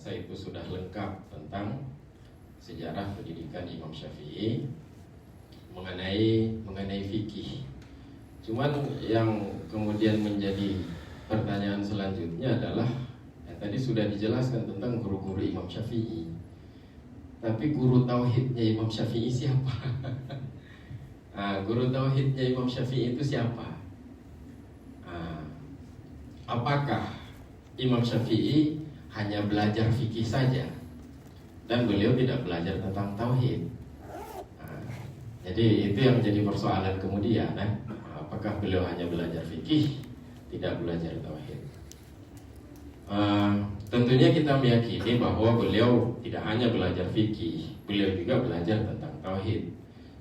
Saya itu sudah lengkap tentang sejarah pendidikan Imam Syafi'i mengenai fikih. Cuman yang kemudian menjadi pertanyaan selanjutnya adalah tadi sudah dijelaskan tentang guru-guru Imam Syafi'i. Tapi guru tauhidnya Imam Syafi'i siapa? Guru tauhidnya Imam Syafi'i itu siapa? Apakah Imam Syafi'i hanya belajar fikih saja dan beliau tidak belajar tentang tauhid? Jadi itu yang menjadi persoalan kemudian. Apakah beliau hanya belajar fikih, tidak belajar tauhid? Tentunya kita meyakini bahwa beliau tidak hanya belajar fikih, beliau juga belajar tentang tauhid.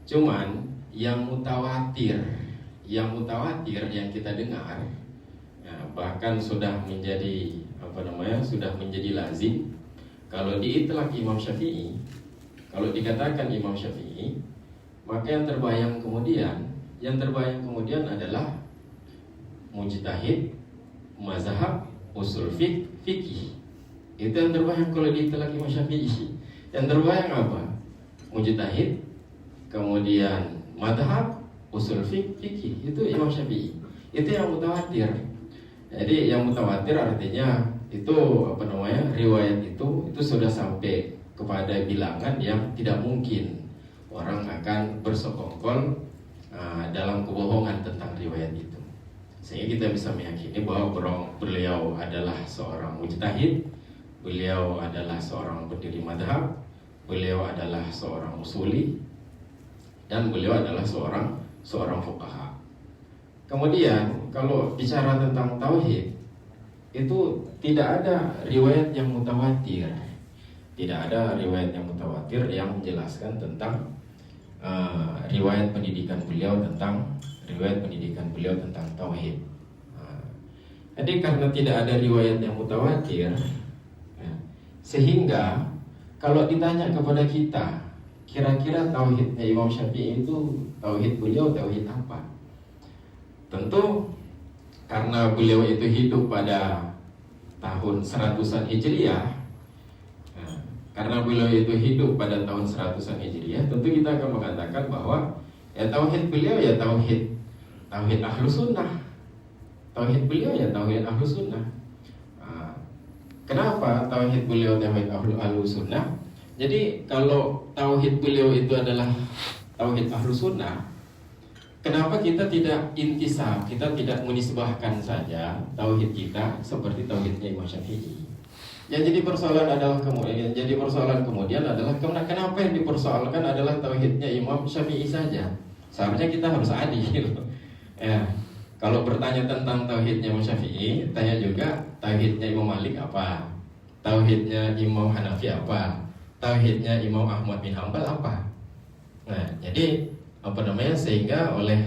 Cuman yang mutawatir yang kita dengar, bahkan sudah menjadi sudah menjadi lazim. Kalau diitlaq Imam Syafi'i, kalau dikatakan Imam Syafi'i, maka yang terbayang kemudian adalah mujtahid, mazhab, usul fikih. Itu yang terbayang kalau diitlaq Imam Syafi'i. Yang terbayang apa? Mujtahid, kemudian mazhab, usul fikih. Itu Imam Syafi'i. Itu yang mutawatir. Jadi yang mutawatir artinya itu riwayat itu sudah sampai kepada bilangan yang tidak mungkin orang akan bersekongkol dalam kebohongan tentang riwayat itu. Sehingga kita bisa meyakini bahwa beliau adalah seorang mujtahid, beliau adalah seorang pendiri madhab, beliau adalah seorang usuli, dan beliau adalah seorang fuqaha. Kemudian kalau bicara tentang tauhid, itu tidak ada riwayat yang mutawatir. Tidak ada riwayat yang mutawatir yang menjelaskan tentang riwayat pendidikan beliau tentang tauhid. Jadi karena tidak ada riwayat yang mutawatir, sehingga kalau ditanya kepada kita, kira-kira tauhidnya Imam Syafi'i itu tauhid beliau tauhid apa? Tentu karena beliau itu hidup pada tahun 100-an Hijriah, karena beliau itu hidup pada tahun 100-an Hijriah, tentu kita akan mengatakan bahwa tauhid beliau tauhid Ahlus Sunnah. Tauhid beliau tauhid Ahlus Sunnah. Kenapa tauhid beliau tauhid Ahlus Sunnah? Jadi kalau tauhid beliau itu adalah tauhid Ahlus Sunnah, kenapa kita tidak intisab, kita tidak menisbahkan saja tauhid kita seperti tauhidnya Imam Syafi'i? Yang jadi persoalan kemudian adalah kenapa yang dipersoalkan adalah tauhidnya Imam Syafi'i saja? Seharusnya kita harus adil. Kalau bertanya tentang tauhidnya Imam Syafi'i, tanya juga tauhidnya Imam Malik apa? Tauhidnya Imam Hanafi apa? Tauhidnya Imam Ahmad bin Hanbal apa? Jadi sehingga oleh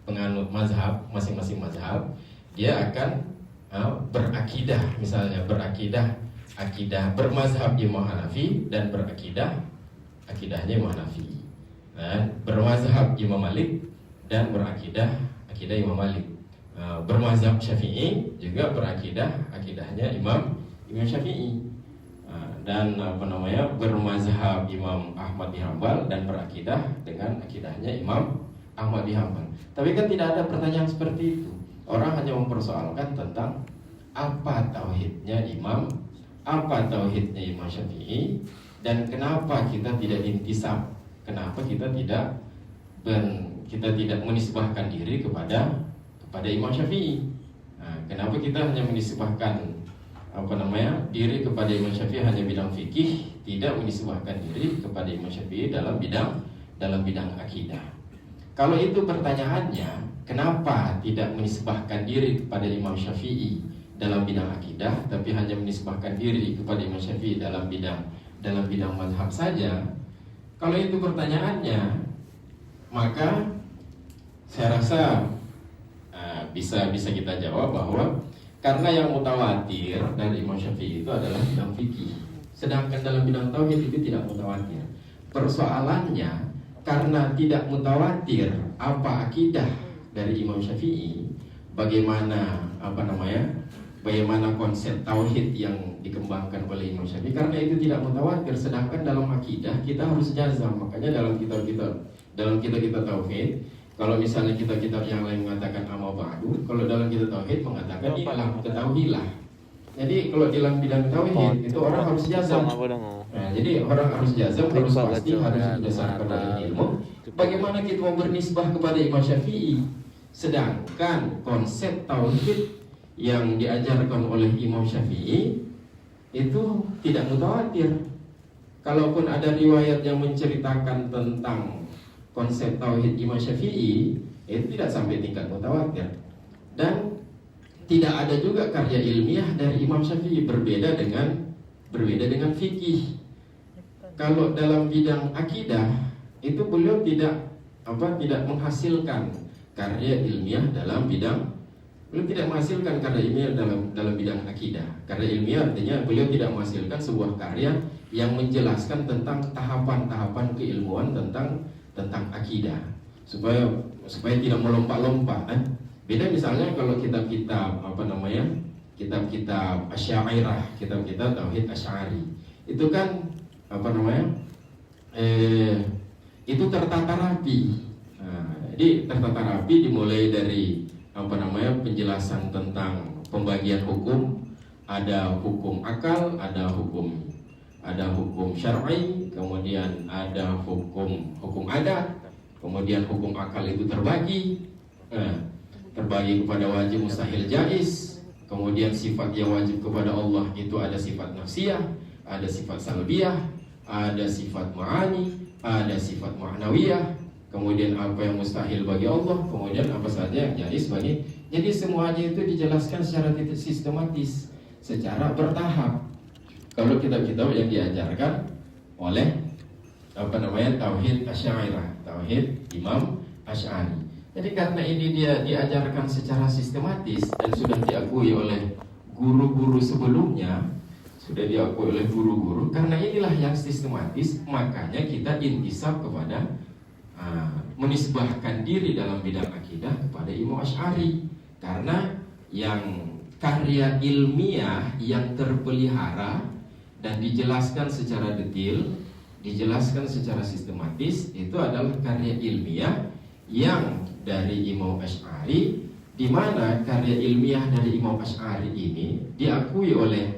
penganut mazhab, masing-masing mazhab dia akan berakidah, misalnya akidah bermazhab Imam Hanafi dan akidahnya Imam Hanafi, bermazhab Imam Malik dan akidah Imam Malik, bermazhab Syafi'i juga akidahnya Imam Syafi'i, dan bermazhab Imam Ahmad bin Hanbal dan berakidah dengan akidahnya Imam Ahmad bin Hanbal. Tapi kan tidak ada pertanyaan seperti itu. Orang hanya mempersoalkan tentang apa tauhidnya Imam Syafi'i, dan kenapa kita tidak intisab, kenapa kita tidak menisbahkan diri kepada Imam Syafi'i. Kenapa kita hanya menisbahkan diri kepada Imam Syafi'i hanya bidang fikih, tidak menisbahkan diri kepada Imam Syafi'i dalam bidang akidah? Kalau itu pertanyaannya, kenapa tidak menisbahkan diri kepada Imam Syafi'i dalam bidang akidah, tapi hanya menisbahkan diri kepada Imam Syafi'i dalam bidang mazhab saja? Kalau itu pertanyaannya, maka saya rasa bisa kita jawab bahwa karena yang mutawatir dari Imam Syafi'i itu adalah bidang fikih, sedangkan dalam bidang tauhid itu tidak mutawatir. Persoalannya, karena tidak mutawatir apa akidah dari Imam Syafi'i, bagaimana bagaimana konsep tauhid yang dikembangkan oleh Imam Syafi'i, karena itu tidak mutawatir. Sedangkan dalam akidah kita harus jazam. Makanya dalam kitab-kitab tauhid, kalau misalnya kitab-kitab yang lain mengatakan amma ba'du, kalau dalam kitab tauhid mengatakan ilah, ketahuilah. Jadi kalau dalam bidang tauhid itu orang harus jazam. Nah, jadi orang harus jazam, harus pasti, harus berdasarkan pada ilmu. Bagaimana kita mau bernisbah kepada Imam Syafi'i? Sedangkan konsep tauhid yang diajarkan oleh Imam Syafi'i itu tidak mutawatir. Kalaupun ada riwayat yang menceritakan tentang konsep tauhid Imam Syafi'i, itu tidak sampai tingkat mutawatir. Dan tidak ada juga karya ilmiah dari Imam Syafi'i, berbeda dengan fikih. Kalau dalam bidang akidah itu beliau tidak menghasilkan karya ilmiah dalam bidang, beliau tidak menghasilkan karya ilmiah dalam bidang akidah. Karya ilmiah artinya beliau tidak menghasilkan sebuah karya yang menjelaskan tentang tahapan-tahapan keilmuan tentang akidah, supaya tidak melompat-lompat. Beda misalnya kalau kitab-kitab kitab-kitab Asy'ariyah, kitab-kitab tauhid Asy'ari, itu kan itu tertata rapi. Jadi tertata rapi dimulai dari penjelasan tentang pembagian hukum, ada hukum akal, ada hukum syar'i, kemudian ada hukum adat, kemudian hukum akal itu terbagi kepada wajib, mustahil, jaiz. Kemudian sifat yang wajib kepada Allah itu ada sifat nafsiyah, ada sifat salbiyah, ada sifat ma'ani, ada sifat ma'nawiyah. Kemudian apa yang mustahil bagi Allah, kemudian apa saja yang jaiz bagi. Jadi semuanya itu dijelaskan secara sistematis, secara bertahap. Kalau kitab-kitab yang diajarkan oleh tauhid Asy'ariyah, tauhid Imam Asy'ari. Jadi karena ini dia diajarkan secara sistematis dan sudah diakui oleh guru-guru sebelumnya, karena inilah yang sistematis, makanya kita intisab kepada menisbahkan diri dalam bidang akidah kepada Imam Asy'ari. Karena yang karya ilmiah yang terpelihara dan dijelaskan secara detail, dijelaskan secara sistematis, itu adalah karya ilmiah yang dari Imam Asy'ari, di mana karya ilmiah dari Imam Asy'ari ini diakui oleh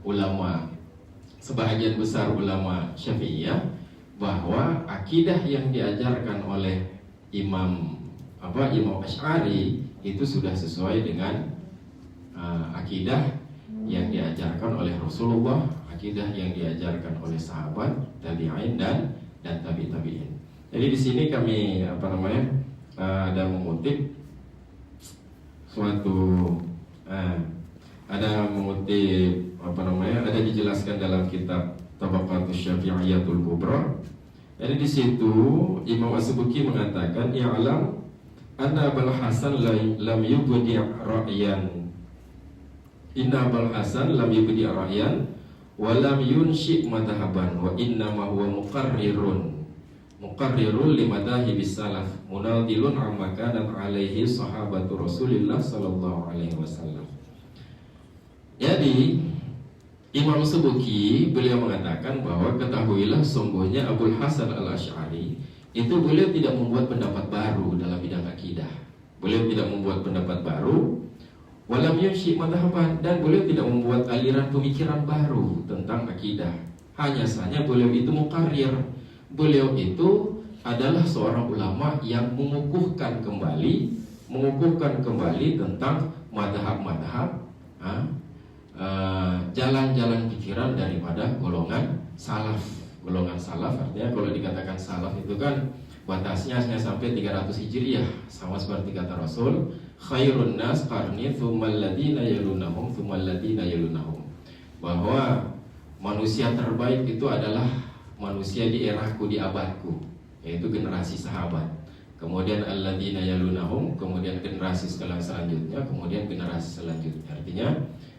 ulama, sebahagian besar ulama Syafi'iyah, bahwa akidah yang diajarkan oleh Imam Asy'ari itu sudah sesuai dengan akidah yang diajarkan oleh Rasulullah, akidah yang diajarkan oleh sahabat, tabi'in dan tabi'in. Jadi di sini kami ada mengutip ada dijelaskan dalam kitab Tabaqatus Syafi'iyatul Kubra. Jadi di situ Imam As-Subki mengatakan, "I'lam anna Abul Hasan lam yubdi' ra'yan. Inna Abul Hasan lam yubdi' ra'yan wa lam yunshi' madhaban wa inna ma huwa muqarrirun li madhahibis salaf munadilun amma kanat alaihi sahabatu Rasulillah sallallahu alaihi wasallam." Jadi Imam Subki beliau mengatakan bahwa ketahuilah sungguhnya Abul Hasan al-Asy'ari itu beliau tidak membuat pendapat baru dalam bidang akidah. Beliau tidak membuat pendapat baru, walam yunshi' madhaban, dan beliau tidak membuat aliran pemikiran baru tentang akidah. Hanya saja beliau itu muqarrir. Beliau itu adalah seorang ulama yang mengukuhkan kembali tentang madhab-madhab, jalan-jalan pikiran daripada golongan salaf. Golongan salaf artinya kalau dikatakan salaf itu kan batasnya hanya sampai 300 Hijriah, sama seperti kata Rasul, khairun nas qarni tsummal ladzina yalunahum tsummal ladzina yalunahum, bahwa manusia terbaik itu adalah manusia di eraku, di abadku, yaitu generasi sahabat. Kemudian alladzina yalunahum, kemudian generasi selanjutnya, kemudian generasi selanjutnya. Artinya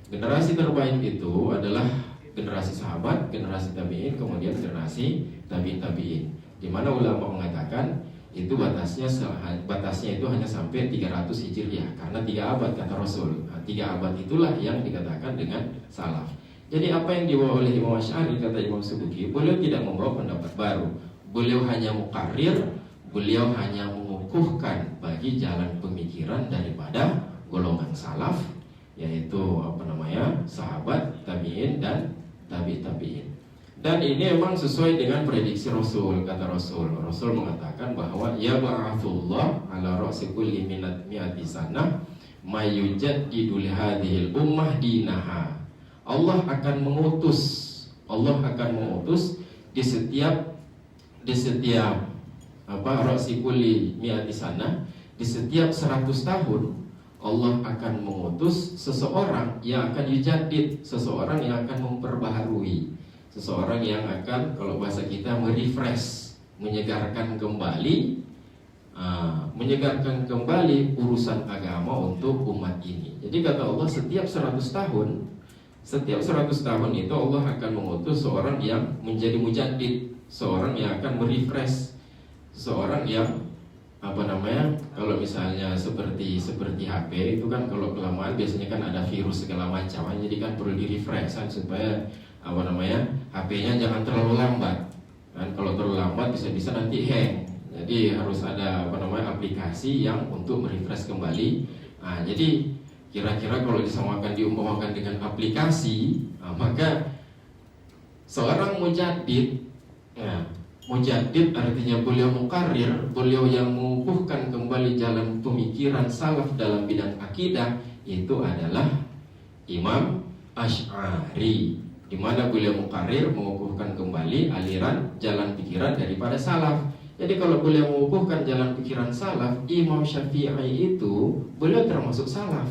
generasi terbaik itu adalah generasi sahabat, generasi tabi'in, kemudian generasi tabi'in. Di mana ulama mengatakan itu batasnya itu hanya sampai 300 Hijriah karena 3 abad kata Rasul. 3 abad itulah yang dikatakan dengan salaf. Jadi apa yang dibawa oleh Imam Asy'ari kata Imam Subki, beliau tidak membawa pendapat baru. Beliau hanya muqarrir, beliau hanya mengukuhkan bagi jalan pemikiran daripada golongan salaf, yaitu sahabat, tabi'in dan tabi'in. Dan ini memang sesuai dengan prediksi Rasul. Kata Rasul mengatakan bahwa ya ba'athullah ala ra'si kulli mi'ati sanah may yujaddidu li hadhil ummah dinaha. Allah akan mengutus di setiap ra'si kulli mi'ati sanah, di setiap 100 tahun Allah akan mengutus seseorang yang akan yujaddid, seseorang yang akan memperbaharui, seseorang yang akan, kalau bahasa kita, merefresh, menyegarkan kembali urusan agama untuk umat ini. Jadi kata Allah, setiap 100 tahun itu Allah akan mengutus seorang yang menjadi mujaddid, seorang yang akan merefresh, seorang yang kalau misalnya seperti HP itu kan kalau kelamaan biasanya kan ada virus segala macam, jadi kan perlu di refresh supaya HP-nya jangan terlalu lambat. Dan kalau terlalu lambat bisa nanti hang. Jadi harus ada aplikasi yang untuk merefresh kembali. Jadi kira-kira kalau diumpamakan dengan aplikasi, maka seorang mujaddid, mujaddid artinya beliau muqarrir, beliau yang mengukuhkan kembali jalan pemikiran salaf dalam bidang akidah, itu adalah Imam Asy'ari, di mana beliau muqarrir, mengukuhkan kembali aliran jalan pikiran daripada salaf. Jadi kalau beliau mengukuhkan jalan pikiran salaf, Imam Syafi'i itu beliau termasuk salaf.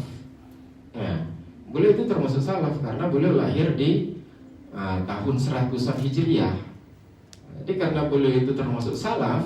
Beliau itu termasuk salaf karena beliau lahir di tahun 100-an Hijriah. Jadi karena beliau itu termasuk salaf,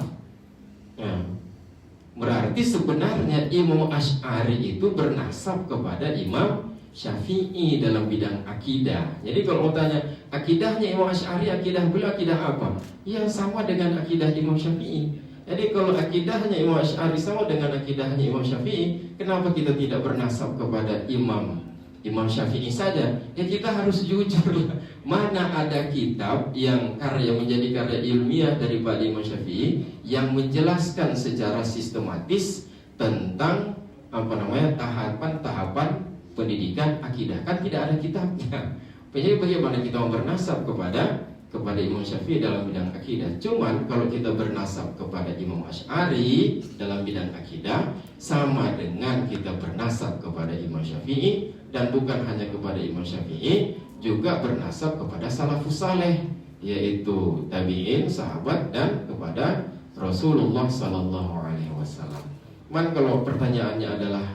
berarti sebenarnya Imam Asy'ari itu bernasab kepada Imam Syafi'i dalam bidang akidah. Jadi kalau mau tanya akidahnya Imam Asy'ari, akidah beliau akidah apa? Ya sama dengan akidah Imam Syafi'i. Jadi kalau akidahnya Imam Asy'ari sama dengan akidahnya Imam Syafi'i, kenapa kita tidak bernasab kepada Imam Syafi'i saja? Ya kita harus jujur. Mana ada kitab yang menjadi karya ilmiah daripada Imam Syafi'i yang menjelaskan secara sistematis tentang tahapan-tahapan pendidikan akidah? Kan tidak ada kitabnya. Jadi bagaimana kita bernasab kepada Imam Syafi'i dalam bidang akidah? Cuman kalau kita bernasab kepada Imam Asy'ari dalam bidang akidah, sama dengan kita bernasab kepada Imam Syafi'i, dan bukan hanya kepada Imam Syafi'i, juga bernasab kepada salafus saleh, yaitu tabi'in, sahabat, dan kepada Rasulullah SAW. Kalau pertanyaannya adalah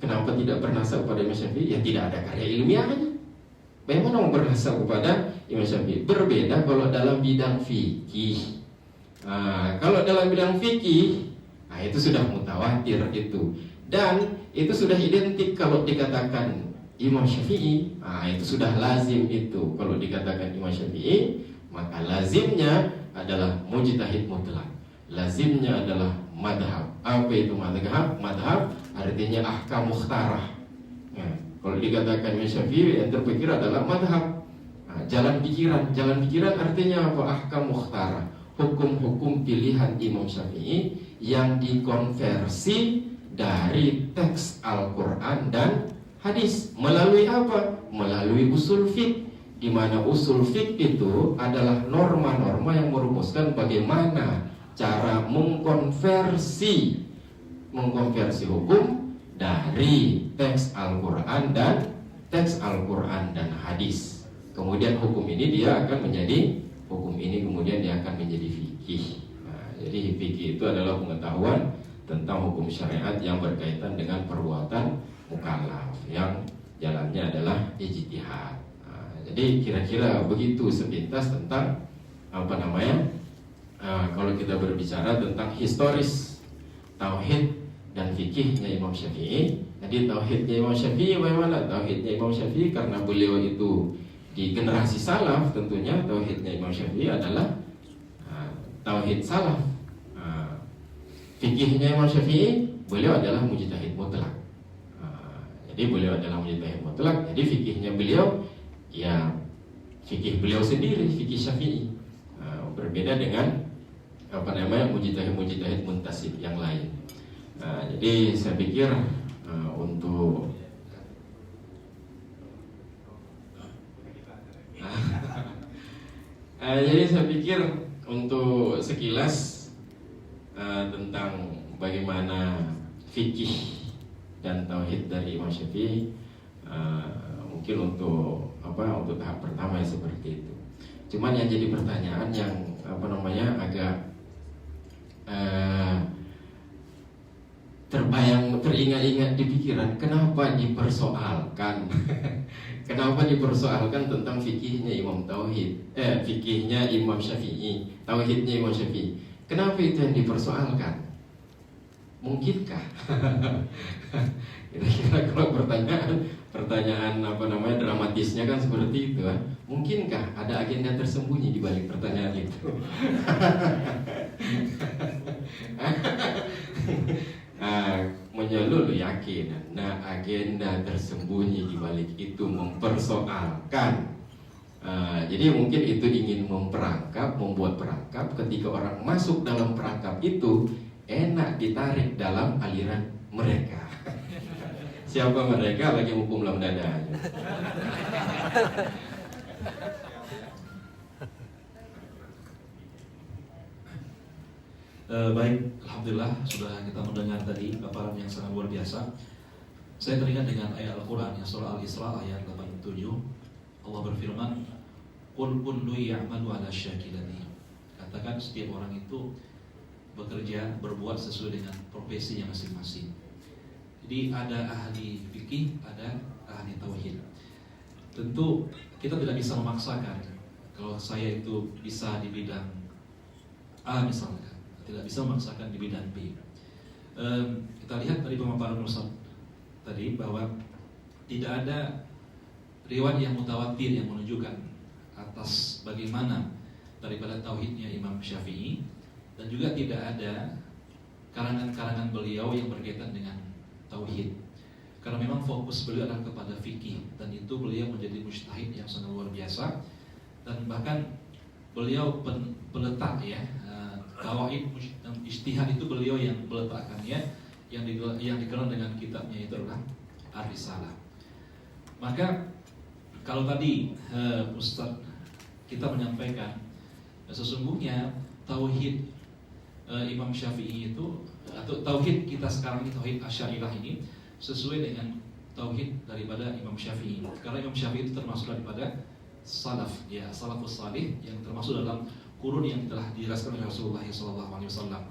kenapa tidak bernasab kepada Imam Syafi'i? Ya tidak ada karya ilmiahnya. Bagaimana mau bernasab kepada Imam Syafi'i? Berbeda kalau dalam bidang fikih. Kalau dalam bidang fikih, itu sudah mutawatir itu. Dan itu sudah identik kalau dikatakan Imam Syafi'i, itu sudah lazim itu. Kalau dikatakan Imam Syafi'i, maka lazimnya adalah mujtahid mutlak. Lazimnya adalah madhab. Apa itu madhab? Madhab artinya ahkam mukhtarah. Kalau dikatakan Imam Syafi'i, yang terpikir adalah madhab, jalan pikiran. Jalan pikiran artinya apa? Ahkam mukhtarah, hukum-hukum pilihan Imam Syafi'i yang dikonversi dari teks Al-Quran dan hadis. Melalui apa? Melalui usul fiqh, di mana usul fiqh itu adalah norma-norma yang merumuskan bagaimana cara mengkonversi hukum dari teks Al-Quran dan hadis. Kemudian hukum ini dia akan menjadi fikih. Jadi fikih itu adalah pengetahuan tentang hukum syariat yang berkaitan dengan perbuatan mukallaf, yang jalannya adalah ijtihad. Jadi kira-kira begitu sepintas tentang kalau kita berbicara tentang historis tauhid dan fikihnya Imam Syafi'i. Jadi tauhidnya Imam Syafi'i bagaimana? Tauhidnya Imam Syafi'i karena beliau itu di generasi salaf, tentunya tauhidnya Imam Syafi'i adalah tauhid salaf. fikihnya Imam Syafi'i, beliau adalah mujtahid mutlak. Jadi beliau adalah mujtahid mutlak. Jadi fikihnya beliau, ya fikih beliau sendiri, fikih Syafi'i. Berbeda dengan mujtahid muntasib yang lain. Jadi saya pikir untuk jadi saya pikir untuk sekilas tentang bagaimana fikih dan tauhid dari Imam Syafi'i, mungkin untuk tahap pertama seperti itu. Cuman yang jadi pertanyaan yang agak teringat-ingat di pikiran, kenapa dipersoalkan? Kenapa dipersoalkan tentang fikihnya Imam fikihnya Imam Syafi'i, tauhidnya Imam Syafi'i? Kenapa itu yang dipersoalkan? Mungkinkah? Kira-kira kalau pertanyaan dramatisnya kan seperti itu kan? Mungkinkah ada agenda tersembunyi di balik pertanyaan itu? Menyelul yakin. Nah, agenda tersembunyi di balik itu mempersoalkan. Jadi mungkin itu ingin membuat perangkap. Ketika orang masuk dalam perangkap itu, enak ditarik dalam aliran mereka. Siapa mereka? Lagi hukum dalam dadanya. Baik, alhamdulillah sudah kita mendengar tadi paparan yang sangat luar biasa. Saya teringat dengan ayat Al-Quran yang surah Al-Isra ayat 87. Allah berfirman, "Qul kullu ya'malu 'ala syakilatihi." Katakan setiap orang itu bekerja, berbuat sesuai dengan profesinya masing-masing. Jadi ada ahli fikih, ada ahli tauhid. Tentu kita tidak bisa memaksakan. Kalau saya itu bisa di bidang A misalnya, tidak bisa memaksakan di bidang B. Kita lihat dari pemaparan Ustaz tadi bahwa tidak ada riwayat yang mutawatir yang menunjukkan atas bagaimana daripada tauhidnya Imam Syafi'i, dan juga tidak ada karangan-karangan beliau yang berkaitan dengan tauhid. Karena memang fokus beliau adalah kepada fikih, dan itu beliau menjadi mujtahid yang sangat luar biasa, dan bahkan beliau peletak qawaid dan ijtihad itu beliau yang meletakkannya, yang dikenal dengan kitabnya itu adalah Ar-Risalah. Maka kalau tadi Ustaz kita menyampaikan sesungguhnya tauhid Imam Syafi'i itu, atau tauhid kita sekarang ini, tauhid Asy'ariyah ini sesuai dengan tauhid daripada Imam Syafi'i. Karena Imam Syafi'i itu termasuk daripada salaf, ya, salafus salih, yang termasuk dalam kurun yang telah dijelaskan oleh Rasulullah SAW.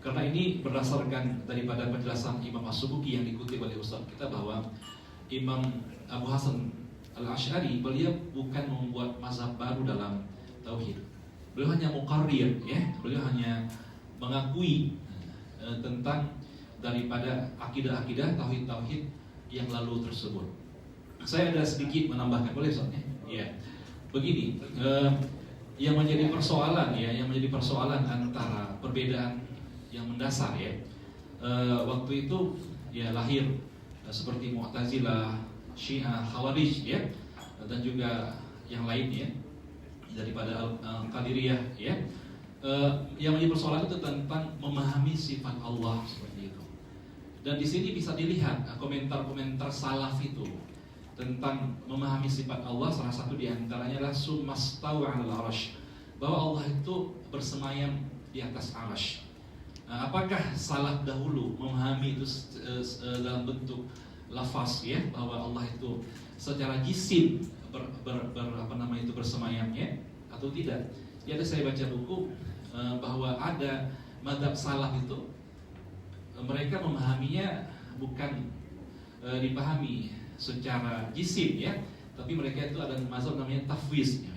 Karena ini berdasarkan daripada penjelasan Imam As-Subuki yang dikutip oleh Ustaz kita, bahwa Imam Abu Hasan Al-Asy'ari beliau bukan membuat mazhab baru dalam tauhid. Beliau hanya muqarrir, ya, beliau hanya mengakui tentang daripada akidah-akidah tauhid-tauhid yang lalu tersebut. Saya ada sedikit menambahkan, boleh Ustaz? Ya. Begini, yang menjadi persoalan antara perbedaan yang mendasar, ya, waktu itu ya lahir seperti Mu'tazilah, Syiah, Khawarij, ya, dan juga yang lain, ya, daripada Qadiriyah, ya. Yang menjadi persoalan itu tentang memahami sifat Allah seperti itu. Dan di sini bisa dilihat komentar-komentar salaf itu tentang memahami sifat Allah. Salah satu di antaranya adalah summastawa 'alal 'arsy, bahwa Allah itu bersemayam di atas 'arsy. Apakah salaf dahulu memahami itu dalam bentuk lafaz, ya, bahwa Allah itu secara jisim bersemayamnya atau tidak? Ya, ada saya baca buku bahwa ada mazhab salaf itu mereka memahaminya bukan dipahami secara jisim, ya, tapi mereka itu ada mazhab namanya tafwid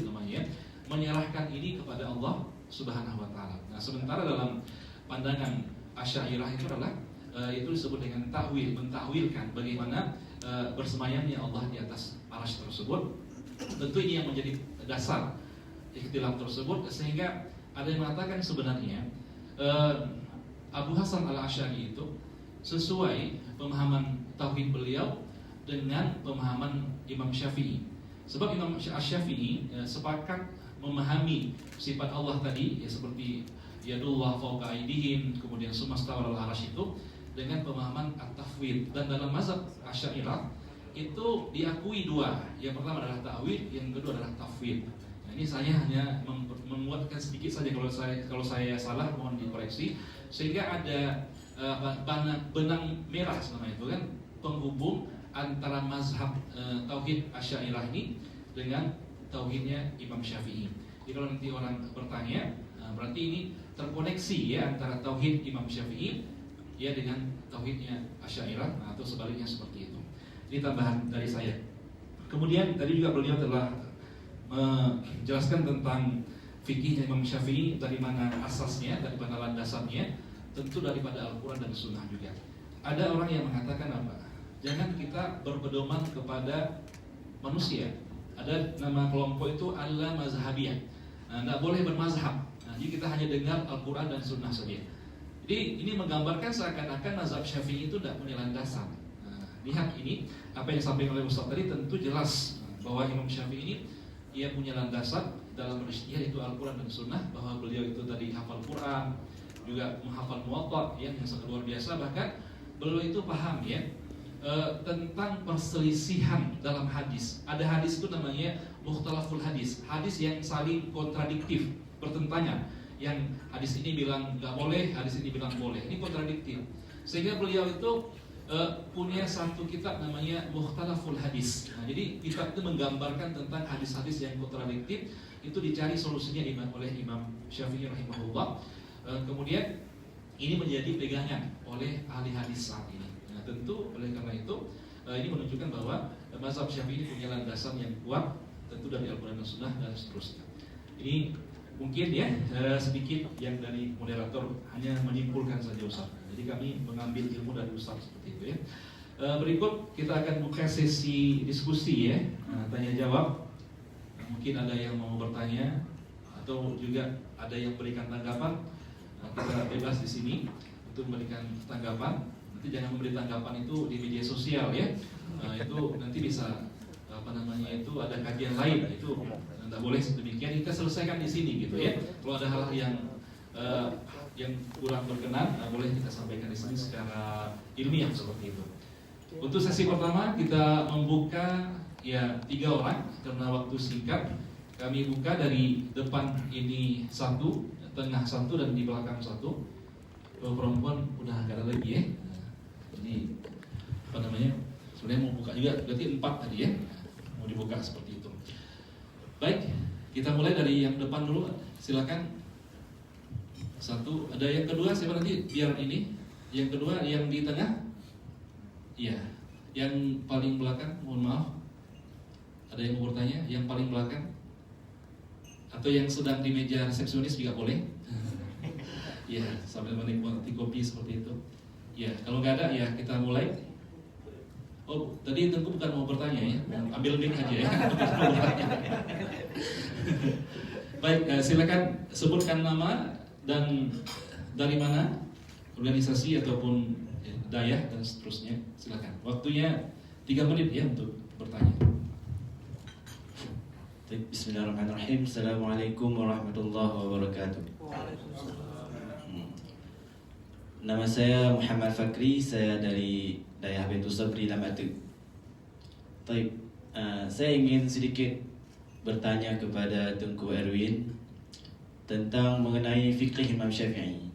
namanya, menyerahkan ini kepada Allah Subhanahu wa taala. Nah, sementara dalam pandangan Asy'ariyah itu adalah itu disebut dengan takwil, mentakwilkan bagaimana bersemayamnya Allah di atas arsy tersebut. Tentu ini yang menjadi dasar ikhtilaf tersebut, sehingga ada yang mengatakan sebenarnya Abu Hasan al-Asy'ari itu sesuai pemahaman tauhid beliau dengan pemahaman Imam Syafi'i. Sebab Imam Syafi'i sepakat memahami sifat Allah tadi, ya seperti yadullah fawqa aydihim, kemudian sumastawa al-arsy itu dengan pemahaman at-tafwid. Dan dalam mazhab Asy'ariyah itu diakui dua. Yang pertama adalah ta'wid, yang kedua adalah tafwid. Nah, ini saya hanya menguatkan sedikit saja, kalau saya salah mohon dikoreksi. Sehingga ada benang merah selama itu kan, penghubung antara mazhab tauhid Asy'ariyah ini dengan tauhidnya Imam Syafi'i. Jadi kalau nanti orang bertanya, berarti ini terkoneksi ya antara tauhid Imam Syafi'i ya dengan tauhidnya Asy'ariyah, atau sebaliknya seperti itu. Ini tambahan dari saya. Kemudian tadi juga beliau telah menjelaskan tentang fikihnya Imam Syafi'i, dari mana asasnya, dari mana landasannya, tentu daripada Al-Quran dan Sunnah juga. Ada orang yang mengatakan apa? Jangan kita berpedoman kepada manusia. Ada nama kelompok itu al-mazhabiyah. Tidak boleh bermazhab. Jadi kita hanya dengar Al-Quran dan Sunnah saja. Jadi ini menggambarkan seakan-akan mazhab Syafi'i itu tidak punya landasan. Lihat ini, apa yang disampaikan oleh Ustaz tadi tentu jelas bahwa Imam Syafi'i ini ia punya landasan dalam ijtihad, itu Al-Quran dan Sunnah, bahwa beliau itu tadi hafal Quran, juga menghafal Muwatta yang sangat luar biasa. Bahkan beliau itu paham ya tentang perselisihan dalam hadis. Ada hadis itu namanya mukhtalaful hadis, hadis yang saling kontradiktif, bertentangan. Yang hadis ini bilang nggak boleh, hadis ini bilang boleh. Ini kontradiktif. Sehingga beliau itu punya satu kitab namanya Mukhtalaful Hadis. Nah, jadi kitab itu menggambarkan tentang hadis-hadis yang kontradiktif, itu dicari solusinya oleh Imam Syafi'i rahimahullah. Kemudian ini menjadi pegangan oleh ahli hadis saat ini. Nah, tentu oleh karena itu ini menunjukkan bahwa mazhab Syafi'i punya landasan yang kuat, tentu dari Al-Quran dan Sunnah dan seterusnya. Ini mungkin ya sedikit yang dari moderator, hanya menyimpulkan saja Ustaz. Jadi kami mengambil ilmu dari Ustaz seperti itu ya. Berikut kita akan buka sesi diskusi ya, tanya jawab. Mungkin ada yang mau bertanya atau juga ada yang berikan tanggapan. Kita bebas di sini untuk memberikan tanggapan. Nanti jangan memberi tanggapan itu di media sosial ya. Itu nanti bisa itu ada kajian lain, itu tidak boleh demikian. Kita selesaikan di sini gitu ya. Kalau ada hal yang kurang berkenan, boleh kita sampaikan di sini secara ilmiah seperti itu. Untuk sesi pertama kita membuka ya 3 orang karena waktu singkat. Kami buka dari depan ini 1, tengah 1, dan di belakang 1. Perempuan udah gak ada lagi ya. Jadi sebenarnya mau buka juga, berarti 4 tadi ya. Mau dibuka seperti itu. Baik, kita mulai dari yang depan dulu. Silakan. 1, ada yang kedua siapa nanti? Biar ini. Yang kedua yang di tengah. Iya. Yang paling belakang, mohon maaf. Ada yang mau bertanya? Yang paling belakang? Atau yang sedang di meja resepsionis juga boleh. Ya, sambil menikmati kopi seperti itu. Ya, kalau nggak ada ya kita mulai. Oh, tadi tentu bukan mau bertanya ya, ambil mic aja ya. Baik, silakan sebutkan nama dan dari mana, organisasi ataupun daya dan seterusnya. Silakan. Waktunya 3 menit ya untuk bertanya. Bismillahirrahmanirrahim. Assalamualaikum warahmatullahi wabarakatuh. Nama saya Muhammad Fakri, saya dari Dayah Bintu Sabri Lamatu. Saya ingin sedikit bertanya kepada Tengku Erwin tentang mengenai fikih Imam Syafi'i.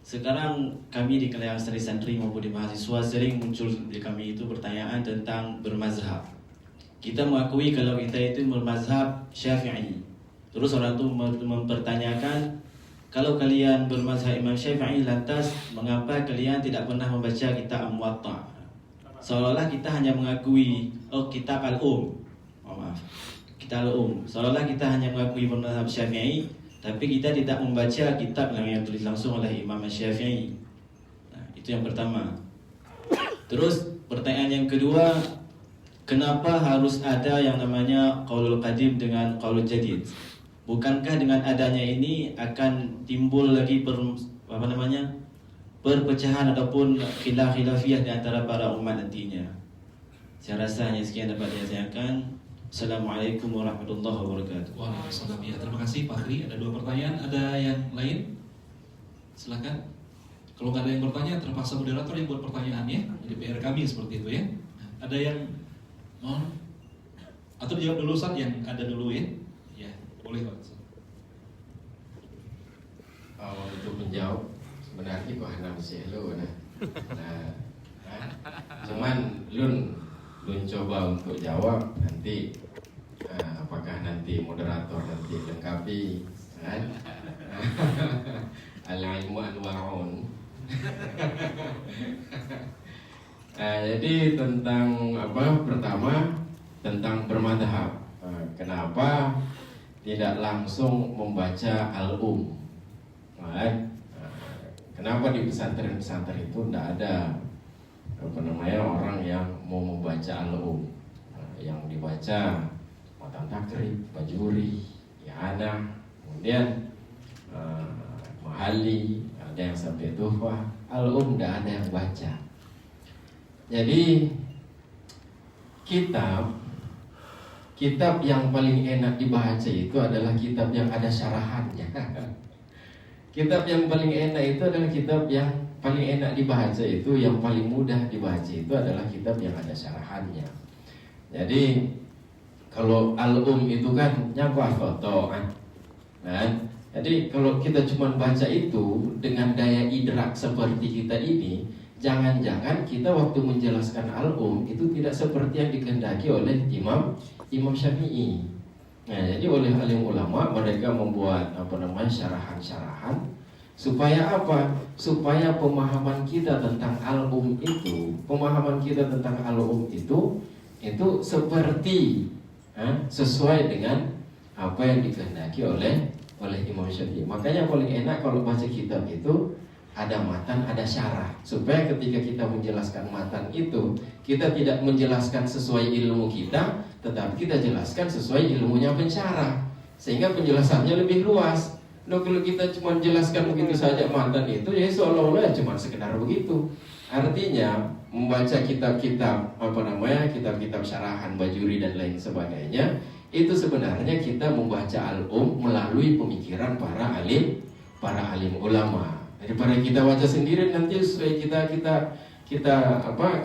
Sekarang kami di kalangan santri maupun di mahasiswa sering muncul di kami itu pertanyaan tentang bermazhab. Kita mengakui kalau kita itu bermazhab Syafi'i. Terus orang itu mempertanyakan, kalau kalian bermazhab Imam Syafi'i, lantas mengapa kalian tidak pernah membaca kitab Muwatta? Seolah-olah kita hanya mengakui kitab kitab Al-Um. Seolah-olah kita hanya mengakui bermazhab Syafi'i, tapi kita tidak membaca kitab yang tulis langsung oleh Imam Syafi'i. Nah, itu yang pertama. Terus pertanyaan yang kedua, kenapa harus ada yang namanya qaulul qadim dengan qaulul jadid? Bukankah dengan adanya ini akan timbul lagi perpecahan ataupun khilafiyah di antara para umat nantinya. Saya rasa hanya sekian dapat saya tanyakan. Assalamualaikum warahmatullahi wabarakatuh. Waalaikumsalam. Ya, terima kasih Pak Kri. Ada 2 pertanyaan. Ada yang lain? Silakan. Kalau nggak ada yang bertanya, terpaksa moderator yang buat pertanyaannya. Jadi PR kami seperti itu ya. Ada yang mau? Atau dijawab dulu Ustaz yang ada dulu ya? Ya, boleh Pak. Untuk menjawab sebenarnya kok hanya sih lu nah. Cuman lun coba untuk jawab nanti apakah nanti moderator nanti lengkapi kan? Al-ilmu anwa'un. Jadi tentang apa? Pertama tentang bermadhab. Kenapa tidak langsung membaca al-um? Kenapa di pesantren-pesantren itu tidak ada orang yang mau membaca al-um? Yang dibaca matan takrib, bajuri, i'anah, kemudian mahali, ada yang sampai tuhfah, al-um tidak ada yang baca. Jadi kitab yang paling enak dibaca itu adalah kitab yang ada syarahannya. Kitab yang paling enak itu adalah kitab yang paling enak dibaca itu, yang paling mudah dibaca itu adalah kitab yang ada syarahannya. Jadi kalau al-um itu kan nyapa foto kan. Jadi kalau kita cuma baca itu dengan daya idrak seperti kita ini, jangan-jangan kita waktu menjelaskan al-um itu tidak seperti yang dikehendaki oleh Imam Syafi'i. Nah, jadi oleh alim ulama mereka membuat syarahan-syarahan supaya apa? Supaya pemahaman kita tentang al-um itu, seperti sesuai dengan apa yang dikehendaki oleh Imam Syafi'i. Makanya paling enak kalau baca kitab itu ada matan, ada syarah, supaya ketika kita menjelaskan matan itu kita tidak menjelaskan sesuai ilmu kita, tetapi kita jelaskan sesuai ilmunya pensyarah, sehingga penjelasannya lebih luas. Loh, kalau kita cuma jelaskan begitu saja matan itu, ya seolah-olah cuma sekedar begitu. Artinya membaca kitab-kitab kitab-kitab syarahan, bajuri dan lain sebagainya, itu sebenarnya kita membaca al-um melalui pemikiran para alim ulama. Daripada kita baca sendiri nanti sesuai kita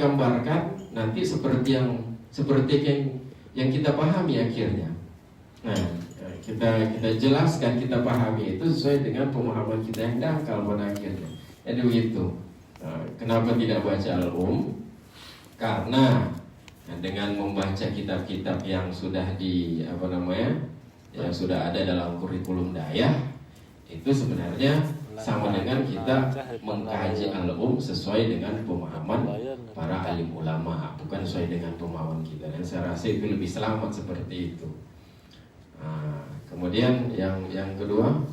gambarkan nanti seperti yang kita pahami akhirnya. Nah, kita jelaskan, kita pahami itu sesuai dengan pemahaman kita yang dangkal pada akhirnya. Jadi begitu. Kenapa tidak baca al-um? Karena dengan membaca kitab-kitab yang sudah yang sudah ada dalam kurikulum dayah, itu sebenarnya sama dengan kita mengkaji al-um sesuai dengan pemahaman para alim ulama, bukan sesuai dengan pemahaman kita. Dan saya rasa itu lebih selamat seperti itu. Kemudian yang kedua,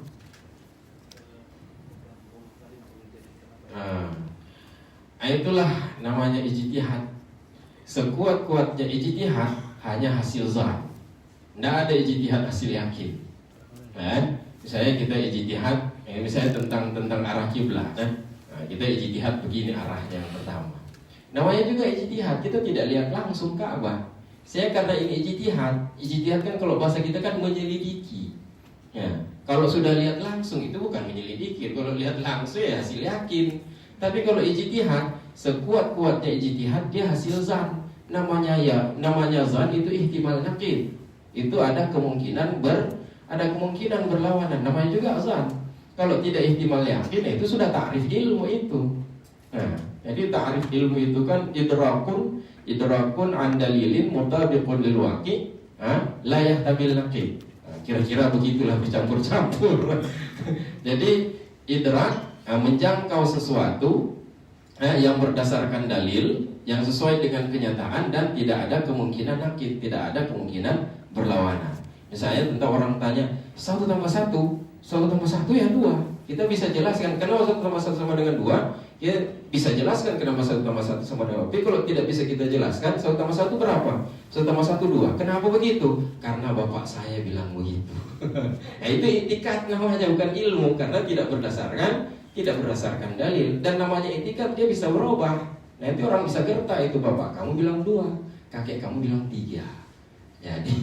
itulah namanya ijtihad. Sekuat-kuatnya ijtihad hanya hasil zan. Tidak ada ijtihad hasil yakin. Misalnya kita ijtihad, misalnya tentang arah kiblat, kita ijtihad begini arahnya yang pertama. Namanya juga ijtihad, kita tidak lihat langsung Ka'bah. Saya karena ini ijtihad kan kalau bahasa kita kan menyelidiki. Ya, kalau sudah lihat langsung itu bukan menyelidiki, kalau lihat langsung ya hasil yakin. Tapi kalau ijtihad, sekuat-kuatnya ijtihad dia hasil zan. Namanya zan itu ihtimal naqid. Itu ada kemungkinan berlawanan. Namanya juga zan. Kalau tidak ihtimal yakin, itu sudah ta'rif ilmu itu. Nah, jadi ta'rif ilmu itu kan idrakun an dalilin mutabiqun lil waqi, la yahtamil naqid. Kira-kira begitulah, bercampur-campur. Jadi idrak menjangkau sesuatu yang berdasarkan dalil yang sesuai dengan kenyataan dan tidak ada kemungkinan naqid, tidak ada kemungkinan berlawanan. Misalnya tentang orang tanya 1 tambah 1 ya 2. Kita bisa jelaskan kenapa 1 tambah 1 sama dengan 2. Ya bisa jelaskan kenapa 1 tambah 1 sama dengan 2. Tapi kalau tidak bisa kita jelaskan 1 tambah 1 berapa? 1 tambah 1 2. Kenapa begitu? Karena bapak saya bilang begitu. Nah, itu itikad namanya, bukan ilmu, karena tidak berdasarkan tidak berdasarkan dalil. Dan namanya itikad dia bisa berubah. Nanti orang bisa gerta, itu bapak kamu bilang 2, kakek kamu bilang 3. Jadi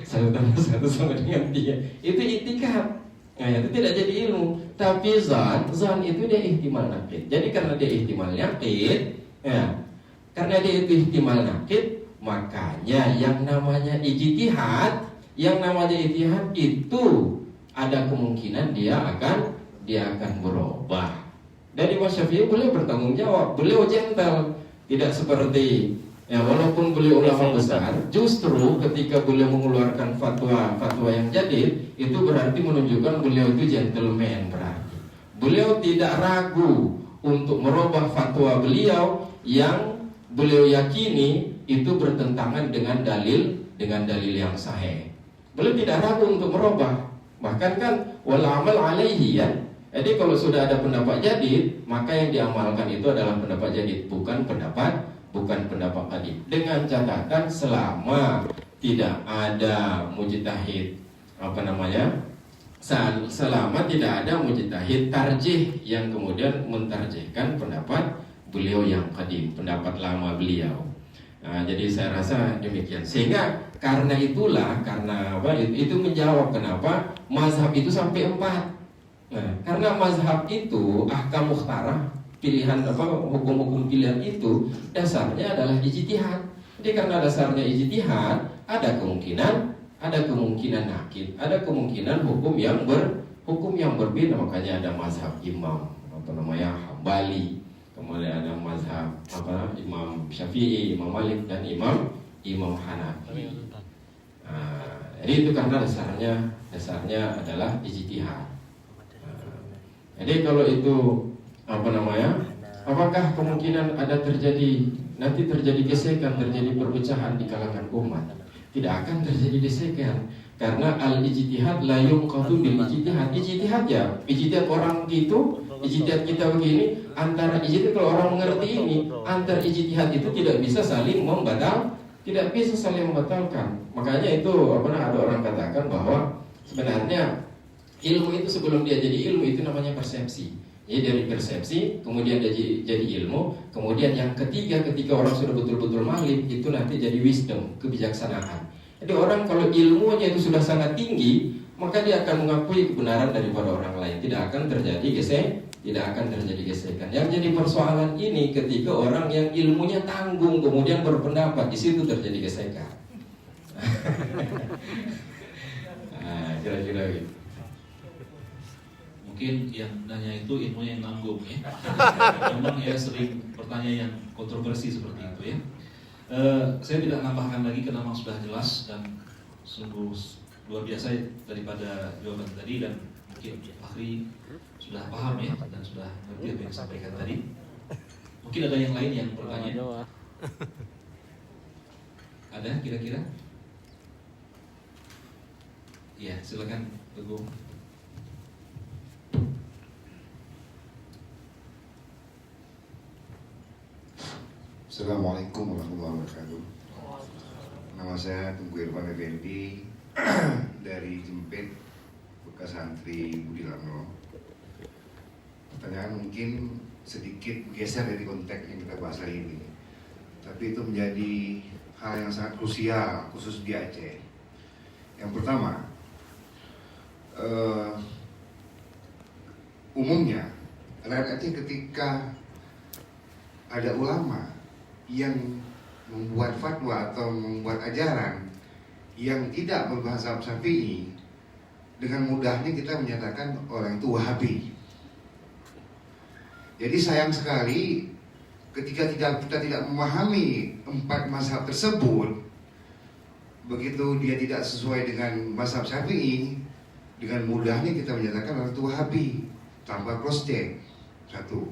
1 tambah 1 sama dengan 3. Itu itikad. Nah, itu tidak jadi ilmu. Tapi zan itu dia ihtimal nakid. Jadi karena dia ihtimal nakid, ya, karena dia itu ihtimal nakid, makanya yang namanya ijtihad itu ada kemungkinan dia akan berubah. Dan Imam Syafi'i boleh bertanggung jawab, beliau gentle, tidak seperti walaupun beliau ulama besar, justru ketika beliau mengeluarkan fatwa yang jadid, itu berarti menunjukkan beliau itu gentleman. Berarti beliau tidak ragu untuk merubah fatwa beliau yang beliau yakini itu bertentangan dengan dalil yang sahih. Beliau tidak ragu untuk merubah. Bahkan kan wal amal alaihi, ya. Jadi kalau sudah ada pendapat jadid, maka yang diamalkan itu adalah pendapat jadid, bukan pendapat qadim. Dengan catatan selama tidak ada mujtahid selama tidak ada mujtahid tarjih yang kemudian mentarjihkan pendapat beliau yang qadim, pendapat lama beliau. Nah, jadi saya rasa demikian. Sehingga karena itu menjawab kenapa mazhab itu sampai 4. Nah, karena mazhab itu ahkam mukhtarah, pilihan hukum-hukum pilihan itu dasarnya adalah ijtihad. Jadi karena dasarnya ijtihad, ada kemungkinan nakid, ada kemungkinan hukum yang berbeda. Makanya ada mazhab Imam Hambali, kemudian ada mazhab Imam Syafi'i, Imam Malik, dan Imam Hanafi. Jadi itu karena dasarnya adalah ijtihad. Jadi kalau itu apakah kemungkinan nanti terjadi gesekan, terjadi perpecahan di kalangan umat? Tidak akan terjadi gesekan, karena al-ijtihad la yunqadu bil ijtihad. Ijtihad orang itu, ijtihad kita begini, antara ijtihad, kalau orang mengerti ini, antar ijtihad itu tidak bisa saling membatalkan. Makanya itu ada orang katakan bahwa sebenarnya ilmu itu sebelum dia jadi ilmu itu namanya persepsi. Jadi dari persepsi kemudian dia jadi ilmu, kemudian yang ketiga ketika orang sudah betul-betul malim itu nanti jadi wisdom, kebijaksanaan. Jadi orang kalau ilmunya itu sudah sangat tinggi, maka dia akan mengakui kebenaran daripada orang lain. Tidak akan terjadi gesekan. Yang jadi persoalan ini ketika orang yang ilmunya tanggung kemudian berpendapat, di situ terjadi gesekan. Nah, kira-kira gitu. Mungkin yang nanya itu ilmunya yang nanggung, ya. Memang ya sering pertanyaan yang kontroversi seperti itu, ya. Saya tidak nambahkan lagi karena memang sudah jelas dan sungguh luar biasa daripada jawaban tadi, dan mungkin Fakhri sudah paham, ya, dan sudah mengerti apa yang disampaikan tadi. Mungkin ada yang lain yang bertanya. Ada kira-kira? Ya, silakan Teguh. Assalamualaikum warahmatullahi wabarakatuh. Nama saya Tengku Irfan Effendi dari Jempit, bekas santri Budi Larno. Pertanyaan mungkin sedikit geser dari konteks yang kita bahas hari ini, tapi itu menjadi hal yang sangat krusial khusus di Aceh. Yang pertama, umumnya rakyat Aceh ketika ada ulama yang membuat fatwa atau membuat ajaran yang tidak berbahasa Syafi'i, dengan mudahnya kita menyatakan orang itu Wahabi. Jadi sayang sekali ketika kita tidak memahami 4 mazhab tersebut, begitu dia tidak sesuai dengan mazhab Syafi'i, dengan mudahnya kita menyatakan orang itu Wahabi tanpa cross check. Satu,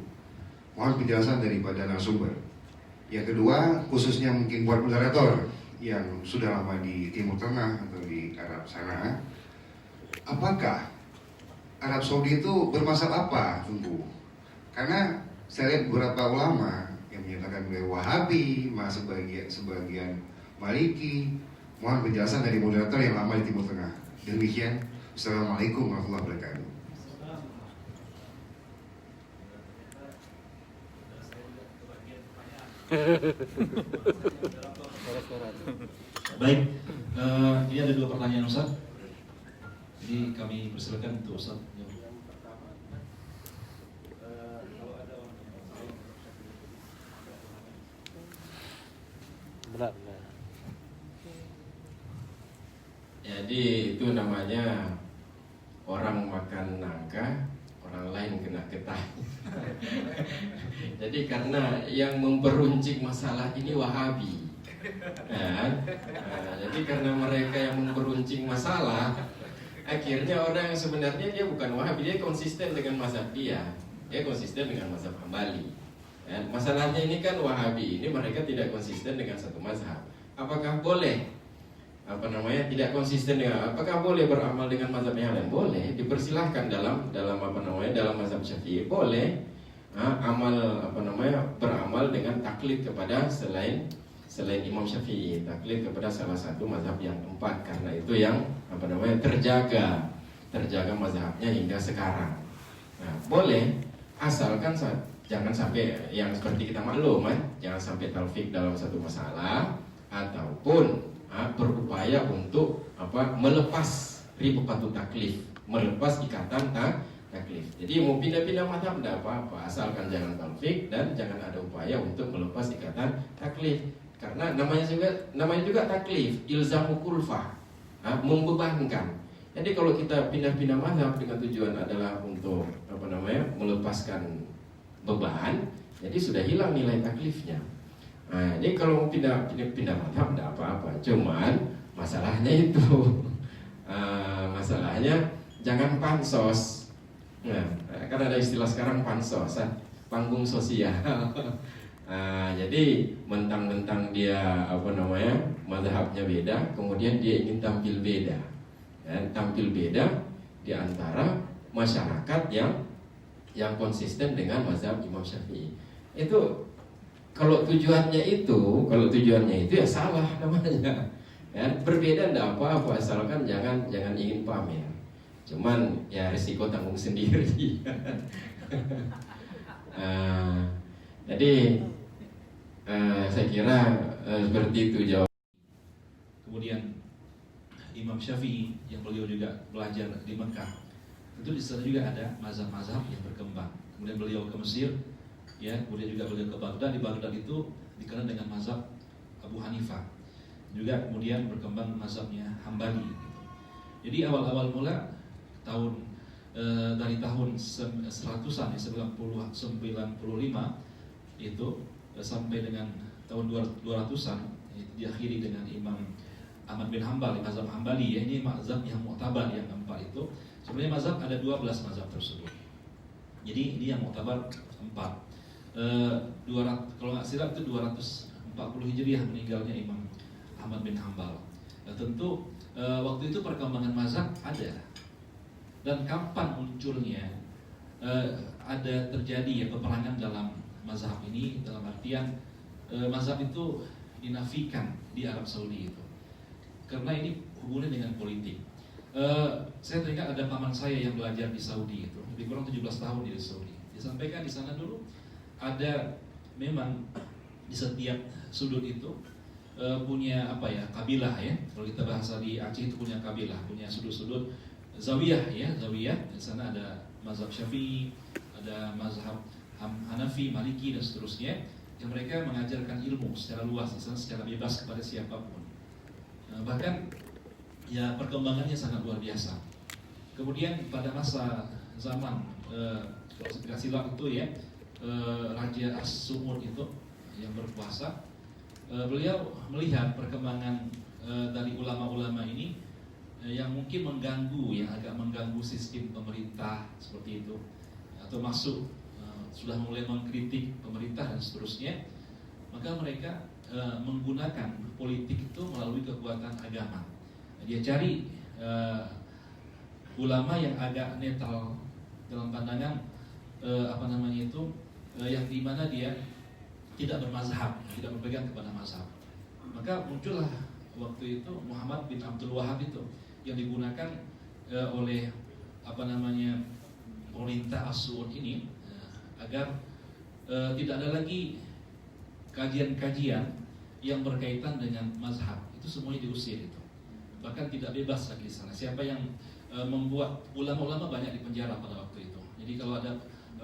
mohon penjelasan daripada narasumber. Yang kedua, khususnya mungkin buat moderator yang sudah lama di Timur Tengah atau di Arab sana, apakah Arab Saudi itu bermazhab apa? Tunggu, karena saya lihat beberapa ulama yang menyatakan beliau Wahabi, sebagian Maliki. Mohon penjelasan dari moderator yang lama di Timur Tengah. Demikian, Assalamualaikum warahmatullahi wabarakatuh. Baik, ini ada 2 pertanyaan Ustaz. Jadi kami persilakan untuk Ustaz. Benar. Jadi itu namanya orang makan nangka, orang lain kena getah. Jadi karena yang memperuncing masalah ini Wahabi, ya. Nah, jadi karena mereka yang memperuncing masalah, akhirnya orang yang sebenarnya dia bukan Wahabi, dia konsisten dengan mazhab dia konsisten dengan mazhab Hambali. Ya, masalahnya ini kan Wahabi ini mereka tidak konsisten dengan satu mazhab. Apakah boleh tidak konsisten dengan, apakah boleh beramal dengan mazhab yang lain? Boleh, dipersilahkan dalam dalam mazhab Syafi'i boleh beramal dengan taklid kepada selain Imam Syafi'i, taklid kepada salah satu mazhab yang 4, karena itu yang terjaga mazhabnya hingga sekarang. Nah, boleh, asalkan jangan sampai yang seperti kita maklum, jangan sampai talfik dalam satu masalah ataupun berupaya untuk melepas ribatu taklif, melepas ikatan taklif. Jadi mau pindah-pindah mazhab tidak apa-apa, asalkan jangan talfik dan jangan ada upaya untuk melepas ikatan taklif. Karena namanya juga taklif, ilzamu kulfah, membebankan. Jadi kalau kita pindah-pindah mazhab dengan tujuan adalah untuk melepaskan beban, jadi sudah hilang nilai taklifnya. Nah, ini kalau mau pindah mazhab tidak apa-apa, cuman masalahnya itu, masalahnya jangan pansos. Nah, kan ada istilah sekarang pansos, panggung sosial. Nah, jadi mentang-mentang dia mazhabnya beda, kemudian dia ingin tampil beda, tampil beda di antara masyarakat yang konsisten dengan mazhab Imam Syafi'i. Itu kalau tujuannya itu ya salah namanya. Ya, berbeda tidak apa-apa, asalkan jangan ingin pamer. Cuman ya risiko tanggung sendiri. Jadi saya kira seperti itu jawab. Kemudian Imam Syafi'i yang beliau juga belajar di Mekah, itu di sana juga ada mazhab-mazhab yang berkembang. Kemudian beliau ke Mesir, ya, kemudian juga beliau ke Baghdad. Di Baghdad itu dikenal dengan mazhab Abu Hanifah. Juga kemudian berkembang mazhabnya Hambali. Jadi awal-awal mula dari tahun 100-an, 95 itu sampai dengan tahun 200-an diakhiri dengan Imam Ahmad bin Hambal, mazhab Hambali, ya, ini mazhab yang mu'tabar yang keempat itu. Sebenarnya mazhab ada 12 mazhab tersebut. Jadi ini yang mu'tabar 4. 200, kalau nggak silap itu 240 Hijriah meninggalnya Imam Ahmad bin Hambal. Tentu waktu itu perkembangan mazhab ada. Dan kapan munculnya ada terjadi ya peperangan dalam mazhab ini, dalam artian mazhab itu dinafikan di Arab Saudi itu. Karena ini hubungannya dengan politik. Saya teringat ada paman saya yang belajar di Saudi itu, lebih kurang 17 tahun di Saudi. Disampaikan di sana dulu ada memang di setiap sudut itu punya kabilah, ya. Kalau kita bahasa di Aceh itu punya kabilah, punya sudut-sudut zawiyah, ya, zawiyah. Di sana ada mazhab Syafi'i, ada mazhab Hanafi, Maliki dan seterusnya, yang mereka mengajarkan ilmu secara luas di sana secara bebas kepada siapapun. Bahkan ya perkembangannya sangat luar biasa. Kemudian pada masa zaman kalau tidak silap itu, ya, Raja As-Sumud itu yang berkuasa, beliau melihat perkembangan dari ulama-ulama ini yang mungkin agak mengganggu sistem pemerintah seperti itu, atau masuk sudah mulai mengkritik pemerintah dan seterusnya. Maka mereka menggunakan politik itu melalui kekuatan agama. Dia cari ulama yang agak netral dalam pandangan yang dimana dia tidak bermazhab, tidak berpegang kepada mazhab. Maka muncullah waktu itu Muhammad bin Abdul Wahab itu yang digunakan oleh pemerintah As-Suud ini agar tidak ada lagi kajian-kajian yang berkaitan dengan mazhab itu semuanya diusir itu. Bahkan tidak bebas lagi di sana. Siapa yang membuat ulama-ulama banyak di penjara pada waktu itu. Jadi kalau ada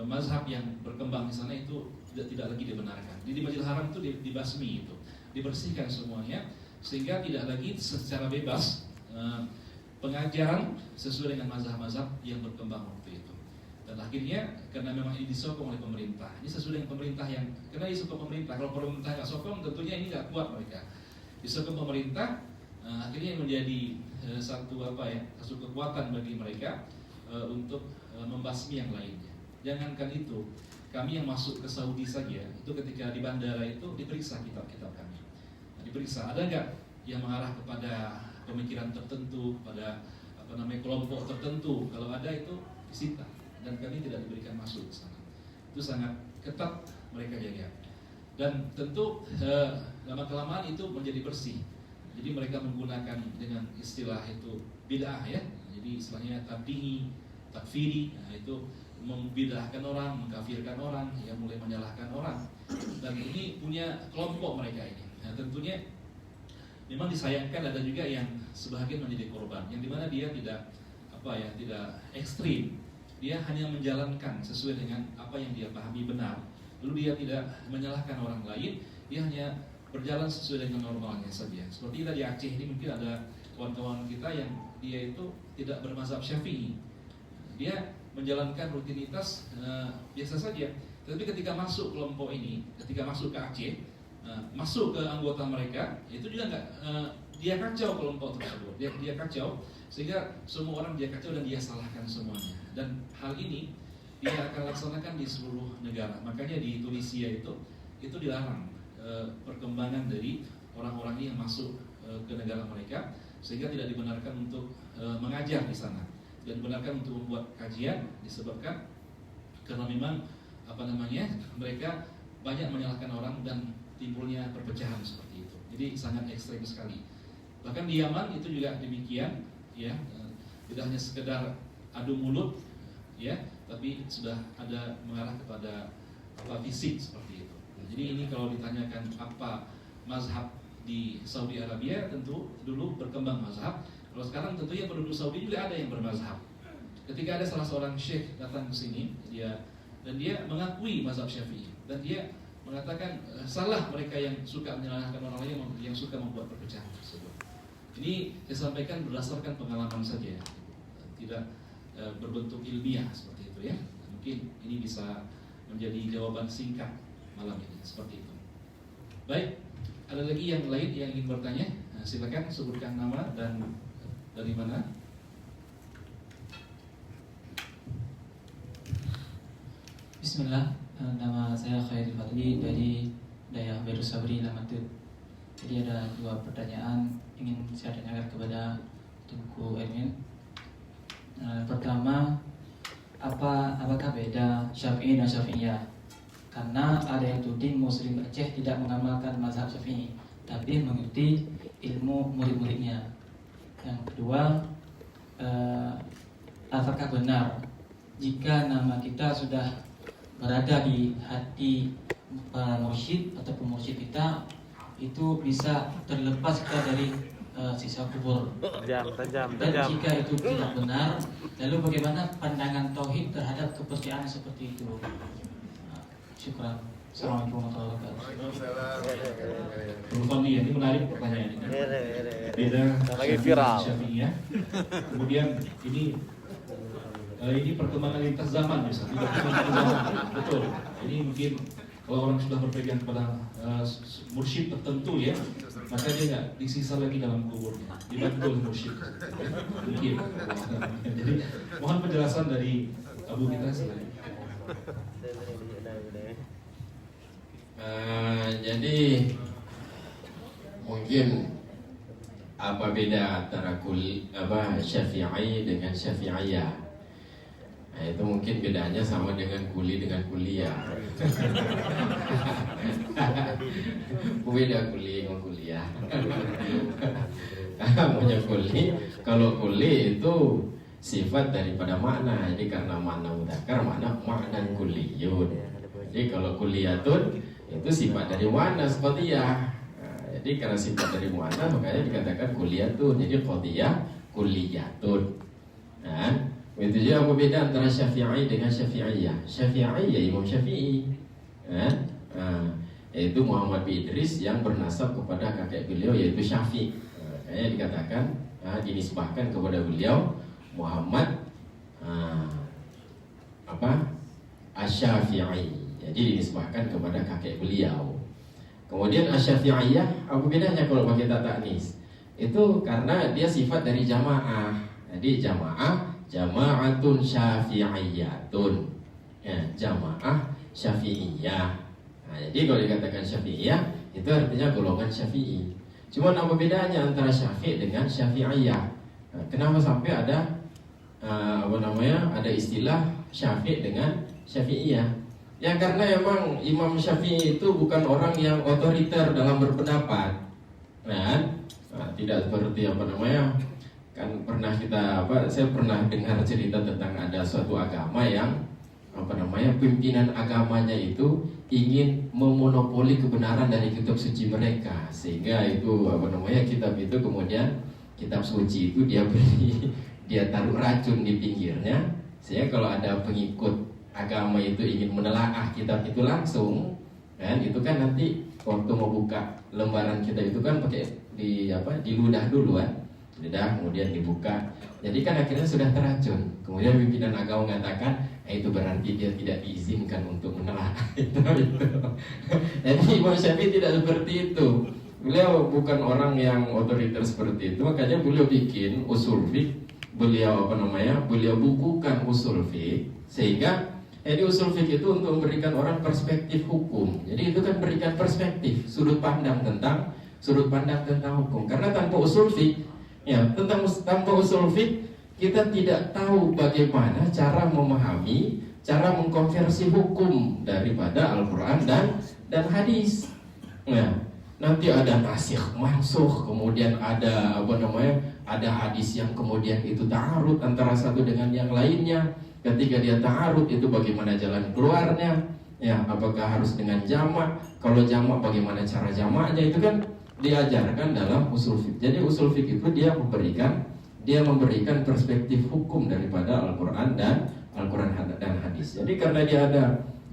mazhab yang berkembang di sana itu tidak lagi dibenarkan. Jadi di Masjidil Haram itu dibasmi itu, dibersihkan semuanya sehingga tidak lagi secara bebas pengajaran sesuai dengan mazhab-mazhab yang berkembang waktu itu. Dan akhirnya karena memang ini disokong oleh pemerintah, ini sesuai dengan pemerintah yang karena disokong pemerintah. Kalau pemerintah nggak sokong, tentunya ini nggak kuat mereka. Disokong pemerintah, akhirnya menjadi satu kekuatan bagi mereka untuk membasmi yang lainnya. Jangankan itu, kami yang masuk ke Saudi saja itu ketika di bandara itu diperiksa kitab-kitab kami. Diperiksa ada nggak yang mengarah kepada pemikiran tertentu, pada kelompok tertentu. Kalau ada itu disita dan kami tidak diberikan masuk ke sana. Itu sangat ketat mereka jaga. Dan tentu lama-kelamaan itu menjadi bersih. Jadi mereka menggunakan dengan istilah itu bid'ah ya. Jadi istilahnya tabdi'i, takfiri, itu membid'ahkan orang, mengkafirkan orang, ya mulai menyalahkan orang. Dan ini punya kelompok mereka ini. Nah, tentunya memang disayangkan ada juga yang sebagian menjadi korban, yang dimana dia tidak ekstrim, dia hanya menjalankan sesuai dengan apa yang dia pahami benar, lalu dia tidak menyalahkan orang lain, dia hanya berjalan sesuai dengan normalnya saja. Seperti kita di Aceh ini mungkin ada kawan-kawan kita yang dia itu tidak bermazhab Syafi'i, dia menjalankan rutinitas biasa saja. Tapi ketika masuk kelompok ini, ketika masuk ke Aceh, masuk ke anggota mereka, itu juga nggak dia kacau kelompok tersebut, dia kacau sehingga semua orang dia kacau dan dia salahkan semuanya. Dan hal ini dia akan laksanakan di seluruh negara. Makanya di Tunisia itu dilarang perkembangan dari orang-orang ini yang masuk ke negara mereka, sehingga tidak dibenarkan untuk mengajar di sana dan dibenarkan untuk membuat kajian, disebabkan karena memang mereka banyak menyalahkan orang dan timbulnya perpecahan seperti itu. Jadi sangat ekstrem sekali. Bahkan di Yaman itu juga demikian, ya, tidak hanya sekedar adu mulut, ya, tapi sudah ada mengarah kepada fisik seperti itu. Jadi ini kalau ditanyakan apa mazhab di Saudi Arabia, tentu dulu berkembang mazhab. Kalau sekarang tentunya penduduk Saudi juga ada yang bermazhab. Ketika ada salah seorang syekh datang ke sini, dia mengakui mazhab Syafi'i dan dia mengatakan salah mereka yang suka menyalahkan orang lain, yang suka membuat perpecahan tersebut. Ini saya sampaikan berdasarkan pengalaman saja, tidak berbentuk ilmiah seperti itu ya. Mungkin ini bisa menjadi jawaban singkat malam ini seperti itu. Baik, ada lagi yang lain yang ingin bertanya? Silakan sebutkan nama dan dari mana. Bismillah, nama saya Khairul Fadli dari daerah Beirut Sabri, Lamatut. Jadi ada dua pertanyaan ingin saya tanyakan kepada Tunku Erwin. Pertama, apakah beda Syafi'i dan Syafi'iyah? Karena ada yang tuding Muslim Aceh tidak mengamalkan mazhab Syafi'i, tapi mengikuti ilmu murid-muridnya. Yang kedua, apakah benar jika nama kita sudah berada di hati para mursyid atau pemursyid kita, itu bisa terlepas kita dari siksa kubur. Dan jika itu tidak benar, lalu bagaimana pandangan tauhid terhadap kepercayaan seperti itu? Syukran. Assalamualaikum warahmatullahi wabarakatuh. Ini menarik pertanyaan ini. Beda lagi viral. Syafi'iyah. Kemudian ini perkembangan lintas zaman misalnya. Betul. Ini mungkin kalau orang sudah berpegang pada mursyid tertentu ya, maka dia nggak disisa lagi dalam kuburnya, dibantu oleh mursyid. Mungkin. Jadi mohon penjelasan dari Abu kita selain. Jadi mungkin apa beda antara Syafi'i dengan Syafi'iyah? Nah, itu mungkin bedanya sama dengan kuli dengan kuliah. Beda kuli dengan kuliah. Kalau kuli itu sifat daripada makna. Jadi karena makna mudzakkar, makna kulliyun. Jadi kalau kuliyatun Itu sifat dari muannas qadiyah. Nah, jadi karena sifat dari muannas makanya dikatakan kulliyatun. Jadi qadiyah kulliyatun. Nah, itu juga apa beda antara Syafi'i dengan Syafi'iyah. Syafi'iyah Imam Syafi'i. Yaitu Muhammad bin Idris yang bernasab kepada kakek beliau yaitu Syafi'. Makanya dikatakan dinisbahkan kepada beliau Muhammad Asy-Syafi'i. Jadi dinisbahkan kepada kakek beliau. Kemudian Asy-Syafi'iyah apa bedanya kalau pakai ta ta'nis? Itu karena dia sifat dari jamaah. Jadi jama'atun syafi'iyatun. Ya, jamaah syafi'iyah. Nah, jadi kalau dikatakan syafi'iyah itu artinya golongan syafi'i. Cuma apa bedanya antara syafi' dengan syafi'iyah? Nah, kenapa sampai ada ada istilah syafi' dengan syafi'iyah? Ya karena emang Imam Syafi'i itu bukan orang yang otoriter dalam berpendapat. Nah, tidak seperti kan pernah saya pernah dengar cerita tentang ada suatu agama yang pimpinan agamanya itu ingin memonopoli kebenaran dari kitab suci mereka, sehingga itu kitab itu kemudian kitab suci itu dia taruh racun di pinggirnya, sehingga kalau ada pengikut agama itu ingin menelaah kitab itu langsung, kan itu kan nanti waktu mau buka lembaran kitab itu kan pakai diludah dulu kan. Sudah kemudian dibuka. Jadi kan akhirnya sudah teracun. Kemudian pimpinan agama mengatakan, itu berarti dia tidak diizinkan untuk menelaah. Jadi Imam Syafi'i tidak seperti itu. Beliau bukan orang yang otoriter seperti itu. Makanya beliau bikin usul fiqh. Beliau beliau bukukan usul fiqh sehingga usul fiqh itu untuk memberikan orang perspektif hukum. Jadi itu kan berikan perspektif, sudut pandang tentang hukum. Karena tanpa usul fiqh tanpa usul fiqh kita tidak tahu bagaimana cara memahami, cara mengkonversi hukum daripada Al-Quran dan hadis. Nah, nanti ada nasikh mansukh, kemudian ada ada hadis yang kemudian itu ta'arud antara satu dengan yang lainnya. Ketika dia ta'arud itu bagaimana jalan keluarnya? Ya, apakah harus dengan jamak? Kalau jamak bagaimana cara jamaknya? Itu kan diajarkan dalam usul fiqh. Jadi usul fiqh itu dia memberikan perspektif hukum daripada Al-Quran dan hadis. Jadi karena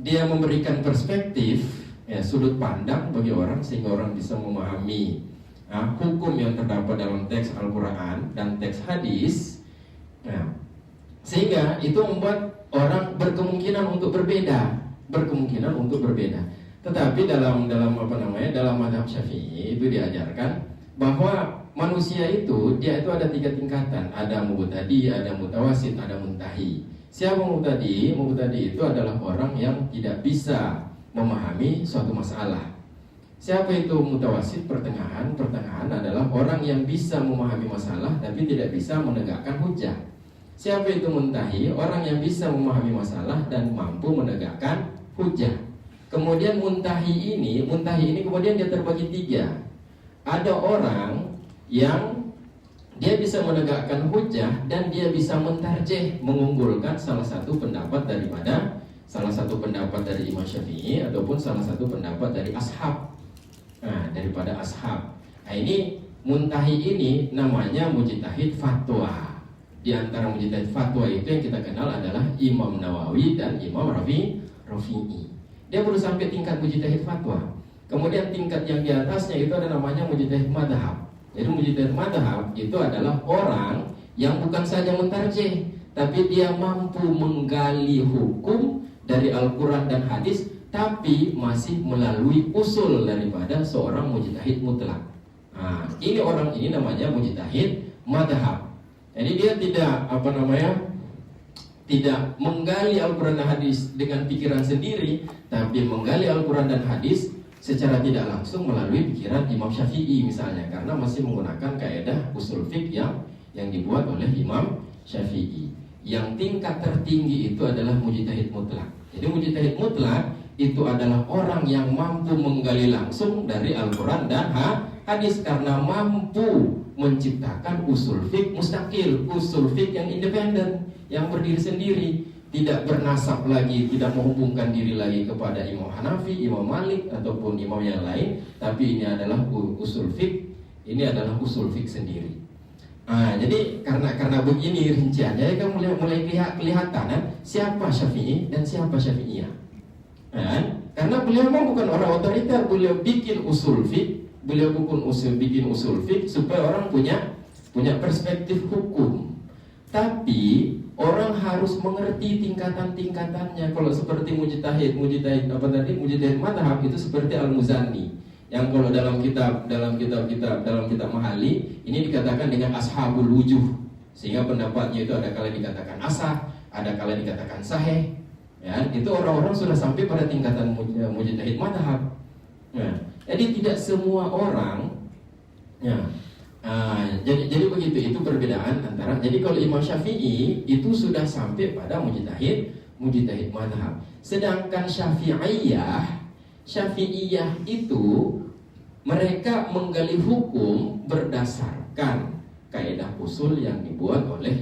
dia memberikan perspektif sudut pandang bagi orang sehingga orang bisa memahami hukum yang terdapat dalam teks Al-Quran dan teks hadis. Sehingga itu membuat orang berkemungkinan untuk berbeda. Tetapi dalam mazhab Syafi'i itu diajarkan bahwa manusia itu dia itu ada 3 tingkatan, ada mubtadi, ada mutawasid, ada muntahi. Siapa mubtadi? Mubtadi itu adalah orang yang tidak bisa memahami suatu masalah. Siapa itu mutawasid? Pertengahan adalah orang yang bisa memahami masalah tapi tidak bisa menegakkan hujah. Siapa itu muntahi? Orang yang bisa memahami masalah dan mampu menegakkan hujah. Kemudian muntahi ini kemudian dia terbagi 3. Ada orang yang dia bisa menegakkan hujah dan dia bisa mentarjih, mengunggulkan salah satu pendapat dari Imam Syafi'i ataupun salah satu pendapat dari ashab. Daripada ashab. Nah, ini muntahi ini namanya mujtahid fatwa. Di antara mujtahid fatwa itu yang kita kenal adalah Imam Nawawi dan Imam Rafi'i. Dia baru sampai tingkat mujtahid fatwa. Kemudian tingkat yang di atasnya itu ada namanya mujtahid madhab. Jadi mujtahid madhab itu adalah orang yang bukan saja mentarjih, tapi dia mampu menggali hukum dari Al-Quran dan hadis, tapi masih melalui usul daripada seorang mujtahid mutlak. Ini orang ini namanya mujtahid madhab. Jadi dia tidak menggali Al-Quran dan hadis dengan pikiran sendiri, tapi menggali Al-Quran dan hadis secara tidak langsung melalui pikiran Imam Syafi'i misalnya, karena masih menggunakan kaidah usul fiqh yang dibuat oleh Imam Syafi'i. Yang tingkat tertinggi itu adalah mujtahid mutlak. Jadi mujtahid mutlak itu adalah orang yang mampu menggali langsung dari Al-Quran dan hadis karena mampu menciptakan usul fiqh mustaqil, usul fiqh yang independen, yang berdiri sendiri. tidak bernasab lagi, tidak menghubungkan diri lagi kepada Imam Hanafi, Imam Malik ataupun imam yang lain, tapi ini adalah usul fiqh, ini adalah usul fiqh sendiri. Jadi karena begini rinciannya kan mulai kelihatan kan siapa Syafi'i dan siapa Syafi'iyah. Karena beliau memang bukan orang otoriter, beliau bikin usul fiqh, bikin usul fiqh supaya orang punya perspektif hukum. Tapi orang harus mengerti tingkatan-tingkatannya. Kalau seperti mujtahid madhab itu seperti Al-Muzani, yang kalau dalam kitab Mahali ini dikatakan dengan ashabul wujuh, sehingga pendapatnya itu ada kala dikatakan asah, ada kala dikatakan sahih. Ya, itu orang-orang sudah sampai pada tingkatan mujtahid madhab. Jadi tidak semua orang. Jadi begitu, itu perbedaan antara. Jadi kalau Imam Syafi'i itu sudah sampai pada mujtahid madhab. Sedangkan Syafi'iyah itu mereka menggali hukum berdasarkan kaidah usul yang dibuat oleh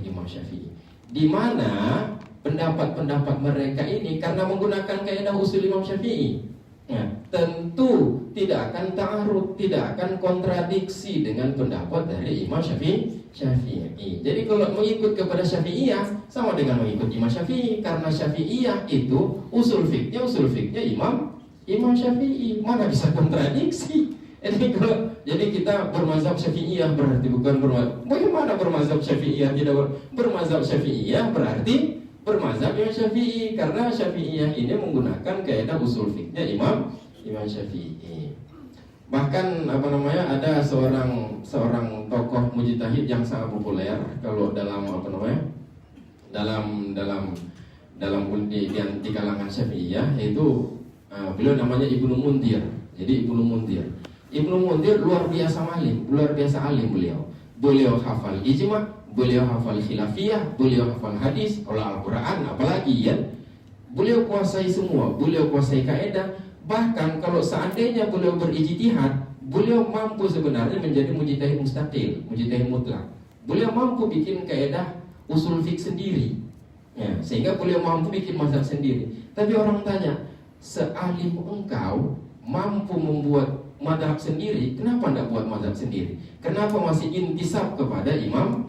Imam Syafi'i. Di mana pendapat-pendapat mereka ini karena menggunakan kaidah usul Imam Syafi'i, tentu tidak akan ta'arud, tidak akan kontradiksi dengan pendapat dari Imam Syafi'i. Jadi kalau mengikut kepada Syafi'iyah sama dengan mengikut Imam Syafi'i, karena Syafi'iyah itu usul fiknya Imam Syafi'i, mana bisa kontradiksi. Jadi kita bermazhab Syafi'iyah berarti bukan bagaimana bermazhab Syafi'iyah tidak bermazhab Syafi'iyah berarti bermazhab Imam Syafi'i, karena Syafi'iyah ini menggunakan kaidah usul fiknya Imam Syafi'i. Bahkan ada seorang tokoh mujtahid yang sangat populer kalau di kalangan Syafi'iyah, yaitu beliau namanya Ibnu Mundir. Jadi Ibnu Mundir luar biasa alim beliau. Beliau hafal ijma', beliau hafal khilafiyah, beliau hafal hadis, Al-Quran, apalagi ya. Beliau kuasai semua, beliau kuasai kaidah. Bahkan kalau seandainya beliau berijtihad, beliau mampu sebenarnya menjadi mujtahid mustaqil, mujtahid mutlak. Beliau mampu bikin kaidah usul fiqh sendiri, sehingga beliau mampu bikin mazhab sendiri. Tapi orang tanya, sealim engkau mampu membuat mazhab sendiri, kenapa tidak buat mazhab sendiri? Kenapa masih intisab kepada Imam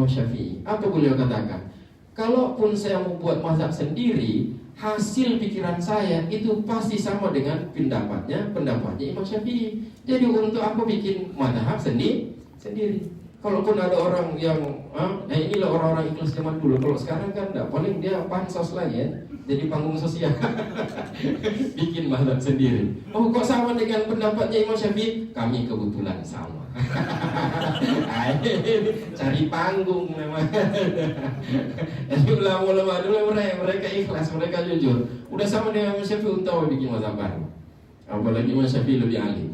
Syafi'i? Apa beliau katakan? Kalaupun saya mau buat mazhab sendiri, hasil pikiran saya itu pasti sama dengan pendapatnya Imam Syafi'i. Jadi untuk aku bikin mazhab sendiri. Kalaupun ada orang yang inilah orang-orang ikhlas zaman dulu. Kalau sekarang kan enggak, paling dia pansos lagi ya. Jadi panggung sosial. Bikin mazhab sendiri. Oh, kok sama dengan pendapatnya Imam Syafi'i? Kami kebetulan sama. Cari panggung memang. Jadi ulama-ulama dulu mereka ikhlas, mereka jujur. Udah sama dengan Imam Syafi'i untuk bikin mazhab baru. Apalagi Imam Syafi'i lebih alim.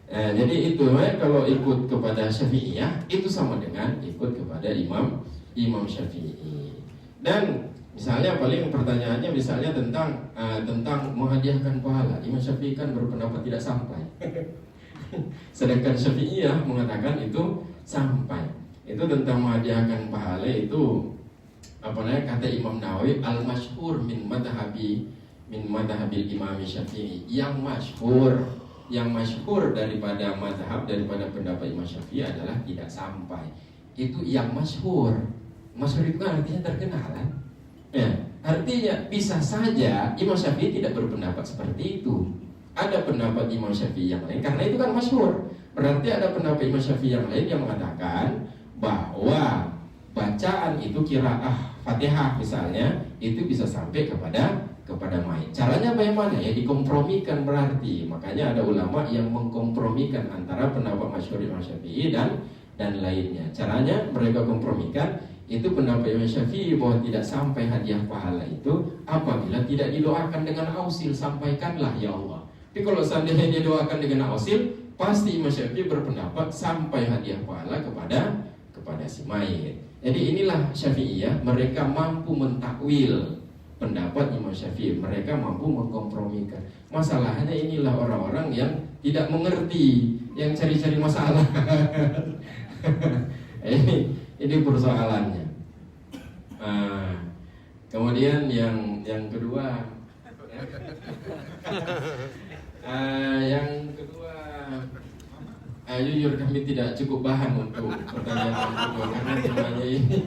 Jadi itu kalau ikut kepada Syafi'iyah itu sama dengan ikut kepada Imam Syafi'i. Dan misalnya paling pertanyaannya misalnya tentang menghadiahkan pahala. Imam Syafi'i kan berpendapat tidak sampai. Sedangkan Syafi'iyah mengatakan itu sampai. Itu tentang menghadiahkan pahala itu kata Imam Nawawi, al-masyhur min madhabil Imam Syafi'i. Yang masyhur daripada pendapat Imam Syafi'i adalah tidak sampai. Itu yang masyhur. Masyhur itu kan artinya terkenal kan? Artinya bisa saja Imam Syafi'i tidak berpendapat seperti itu. Ada pendapat Imam Syafi'i yang lain, karena itu kan masyhur. Berarti ada pendapat Imam Syafi'i yang lain yang mengatakan bahwa bacaan itu qiraah Fatihah misalnya itu bisa sampai kepada mayit. Caranya bagaimana? Ya dikompromikan berarti. Makanya ada ulama yang mengkompromikan antara pendapat masyhur Imam Syafi'i dan lainnya. Caranya mereka kompromikan itu pendapat Imam Syafi'i bahwa tidak sampai hadiah pahala itu apabila tidak didoakan dengan ausil, sampaikanlah ya Allah. Tapi kalau seandainya didoakan dengan ausil, pasti Imam Syafi'i berpendapat sampai hadiah pahala kepada si mayit. Jadi inilah Syafi'iyah, mereka mampu mentakwil pendapat Imam Syafi'i, mereka mampu mengkompromikan. Masalahnya inilah orang-orang yang tidak mengerti, yang cari-cari masalah. Ini persoalannya. Kemudian yang kedua, jujur kami tidak cukup bahan untuk pertanyaan yang kedua karena semuanya ini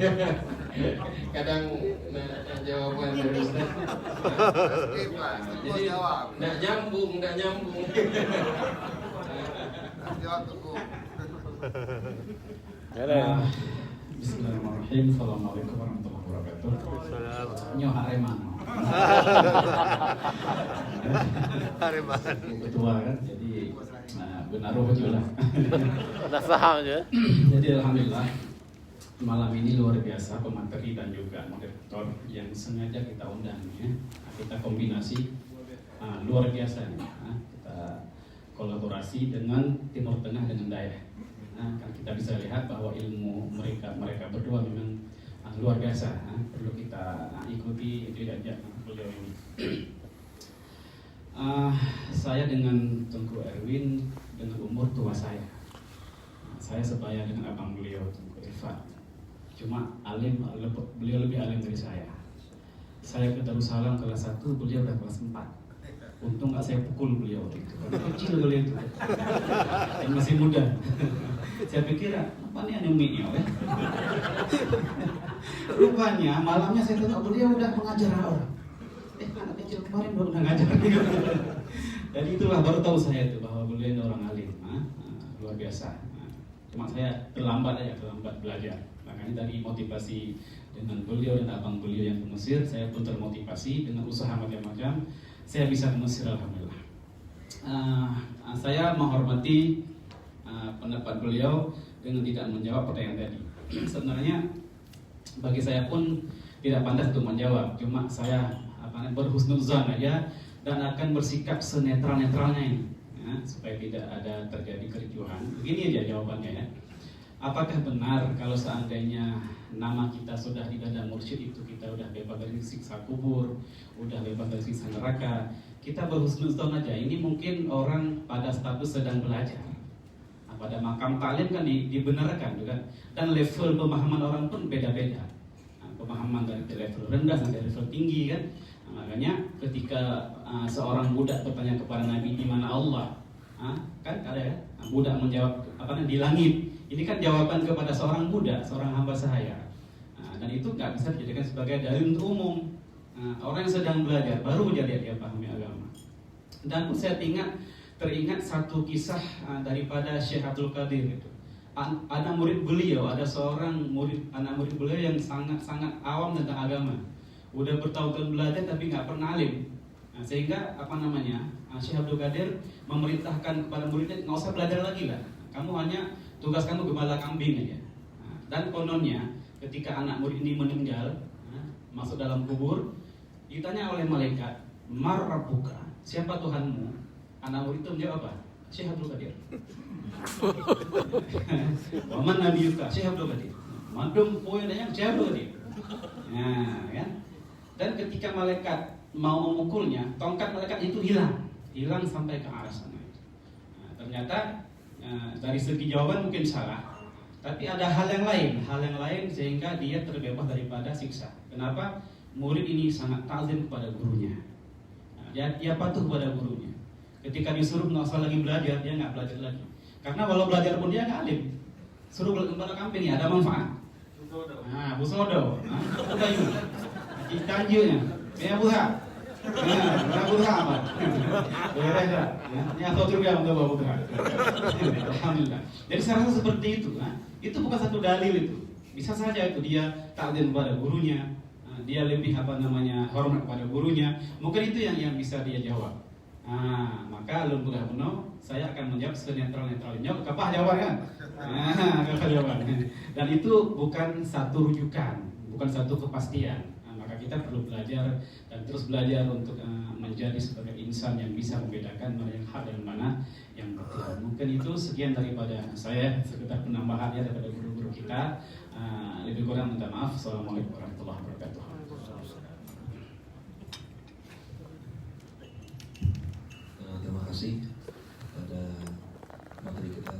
kadang jawaban dari Ustaz. Jadi nggak nyambung. Bismillahirrahmanirrahim. Assalamualaikum warahmatullahi wabarakatuh. Nyo Areman. Ketua kan, jadi benar lah. Jadi alhamdulillah malam ini luar biasa pemateri dan juga moderator yang sengaja kita undang ya. Kita kombinasi luar biasa nih. Kita kolaborasi dengan Timur Tengah dengan daerah. Kan kita bisa lihat bahwa ilmu mereka berdua memang luar biasa. Perlu kita ikuti jejak beliau ini. Saya dengan Tengku Erwin dengan umur tua saya. Saya sebaya dengan abang beliau Tengku Irfan. Cuma beliau lebih alim dari saya. Saya ke Darussalam kelas 1, beliau udah kelas 4. Untung nggak saya pukul beliau itu, karena kecil beliau itu, dan masih muda. Saya pikir apa nih aneh ya? Rupanya malamnya saya tengok beliau udah mengajar orang. Anak kecil kemarin baru ngajar. Jadi itulah baru tahu saya itu bahwa beliau ini orang alim, luar biasa. Cuma saya terlambat belajar. Makanya tadi motivasi dengan beliau dan abang beliau yang ke Mesir, saya pun termotivasi dengan usaha macam-macam. Saya bisa ke Mesir alhamdulillah. Saya menghormati pendapat beliau dengan tidak menjawab pertanyaan tadi. Sebenarnya bagi saya pun tidak pantas untuk menjawab. Cuma saya berhusnuzan aja dan akan bersikap senetral-netralnya ini, ya, supaya tidak ada terjadi kericuhan. Begini aja jawabannya ya. Apakah benar kalau seandainya nama kita sudah di dada mursyid itu kita udah bebas dari siksa kubur, udah bebas dari siksa neraka, kita berhusnuzon aja. Ini mungkin orang pada status sedang belajar. Pada makam talim kan dibenarkan juga. Dan level pemahaman orang pun beda-beda. Pemahaman dari level rendah sampai level tinggi kan. Makanya ketika seorang budak bertanya kepada Nabi di mana Allah, kan ada ya, budak menjawab di langit. Ini kan jawaban kepada seorang budak, seorang hamba sahaya. Dan itu nggak bisa dijadikan sebagai dalil untuk umum. Orang yang sedang belajar baru jadi dia pahami agama. Dan saya teringat satu kisah daripada Syekh Abdul Qadir itu. Anak murid beliau, ada seorang anak murid beliau yang sangat awam tentang agama. Udah bertahun-tahun belajar tapi nggak pernah alim. Sehingga Syekh Abdul Qadir memerintahkan kepada muridnya nggak usah belajar lagi lah. Kamu hanya tugas kamu gembala kambing aja. Dan kononnya ketika anak murid ini meninggal, masuk dalam kubur, ditanya oleh malaikat, "Mar rabbuka?" Siapa Tuhanmu? Anak murid itu menjawab apa? Syekh Abdul Qadir. "Wa man nabiyuka?" Syekh Abdul Qadir. "Madum poinnya Syekh Abdul Qadir." Nah, kan? Dan ketika malaikat mau memukulnya, tongkat malaikat itu hilang sampai ke arah sana. Ternyata dari segi jawaban mungkin salah, tapi ada hal yang lain sehingga dia terbebas daripada siksa. Kenapa? Murid ini sangat ta'zim kepada gurunya. Dia patuh pada gurunya. Ketika disuruh nggak usah lagi belajar, dia nggak belajar lagi. Karena walau belajar pun dia nggak alim. Suruh gembala kambing ya ada manfaat. Busodo. Kayu. Tanjunya. Ya buha. Buha apa? Beres dah. Ini atau juga untuk bawa buha. Alhamdulillah. Jadi saya rasa seperti itu. Itu bukan satu dalil itu. Bisa saja itu dia ta'zim kepada gurunya. Dia lebih hormat pada gurunya. Mungkin itu yang bisa dia jawab. Maka lembaga penuh saya akan menjawab senetral-netralnya. Kapah jawaban kan? Kapah jawaban. Dan itu bukan satu rujukan, bukan satu kepastian. Maka kita perlu belajar dan terus belajar untuk menjadi sebagai insan yang bisa membedakan mana yang hak dan mana yang betul. Mungkin itu sekian daripada saya, sekedar penambahan ya daripada guru-guru kita. Lebih kurang minta maaf. Assalamualaikum warahmatullahi wabarakatuh. Terima kasih pada materi kita.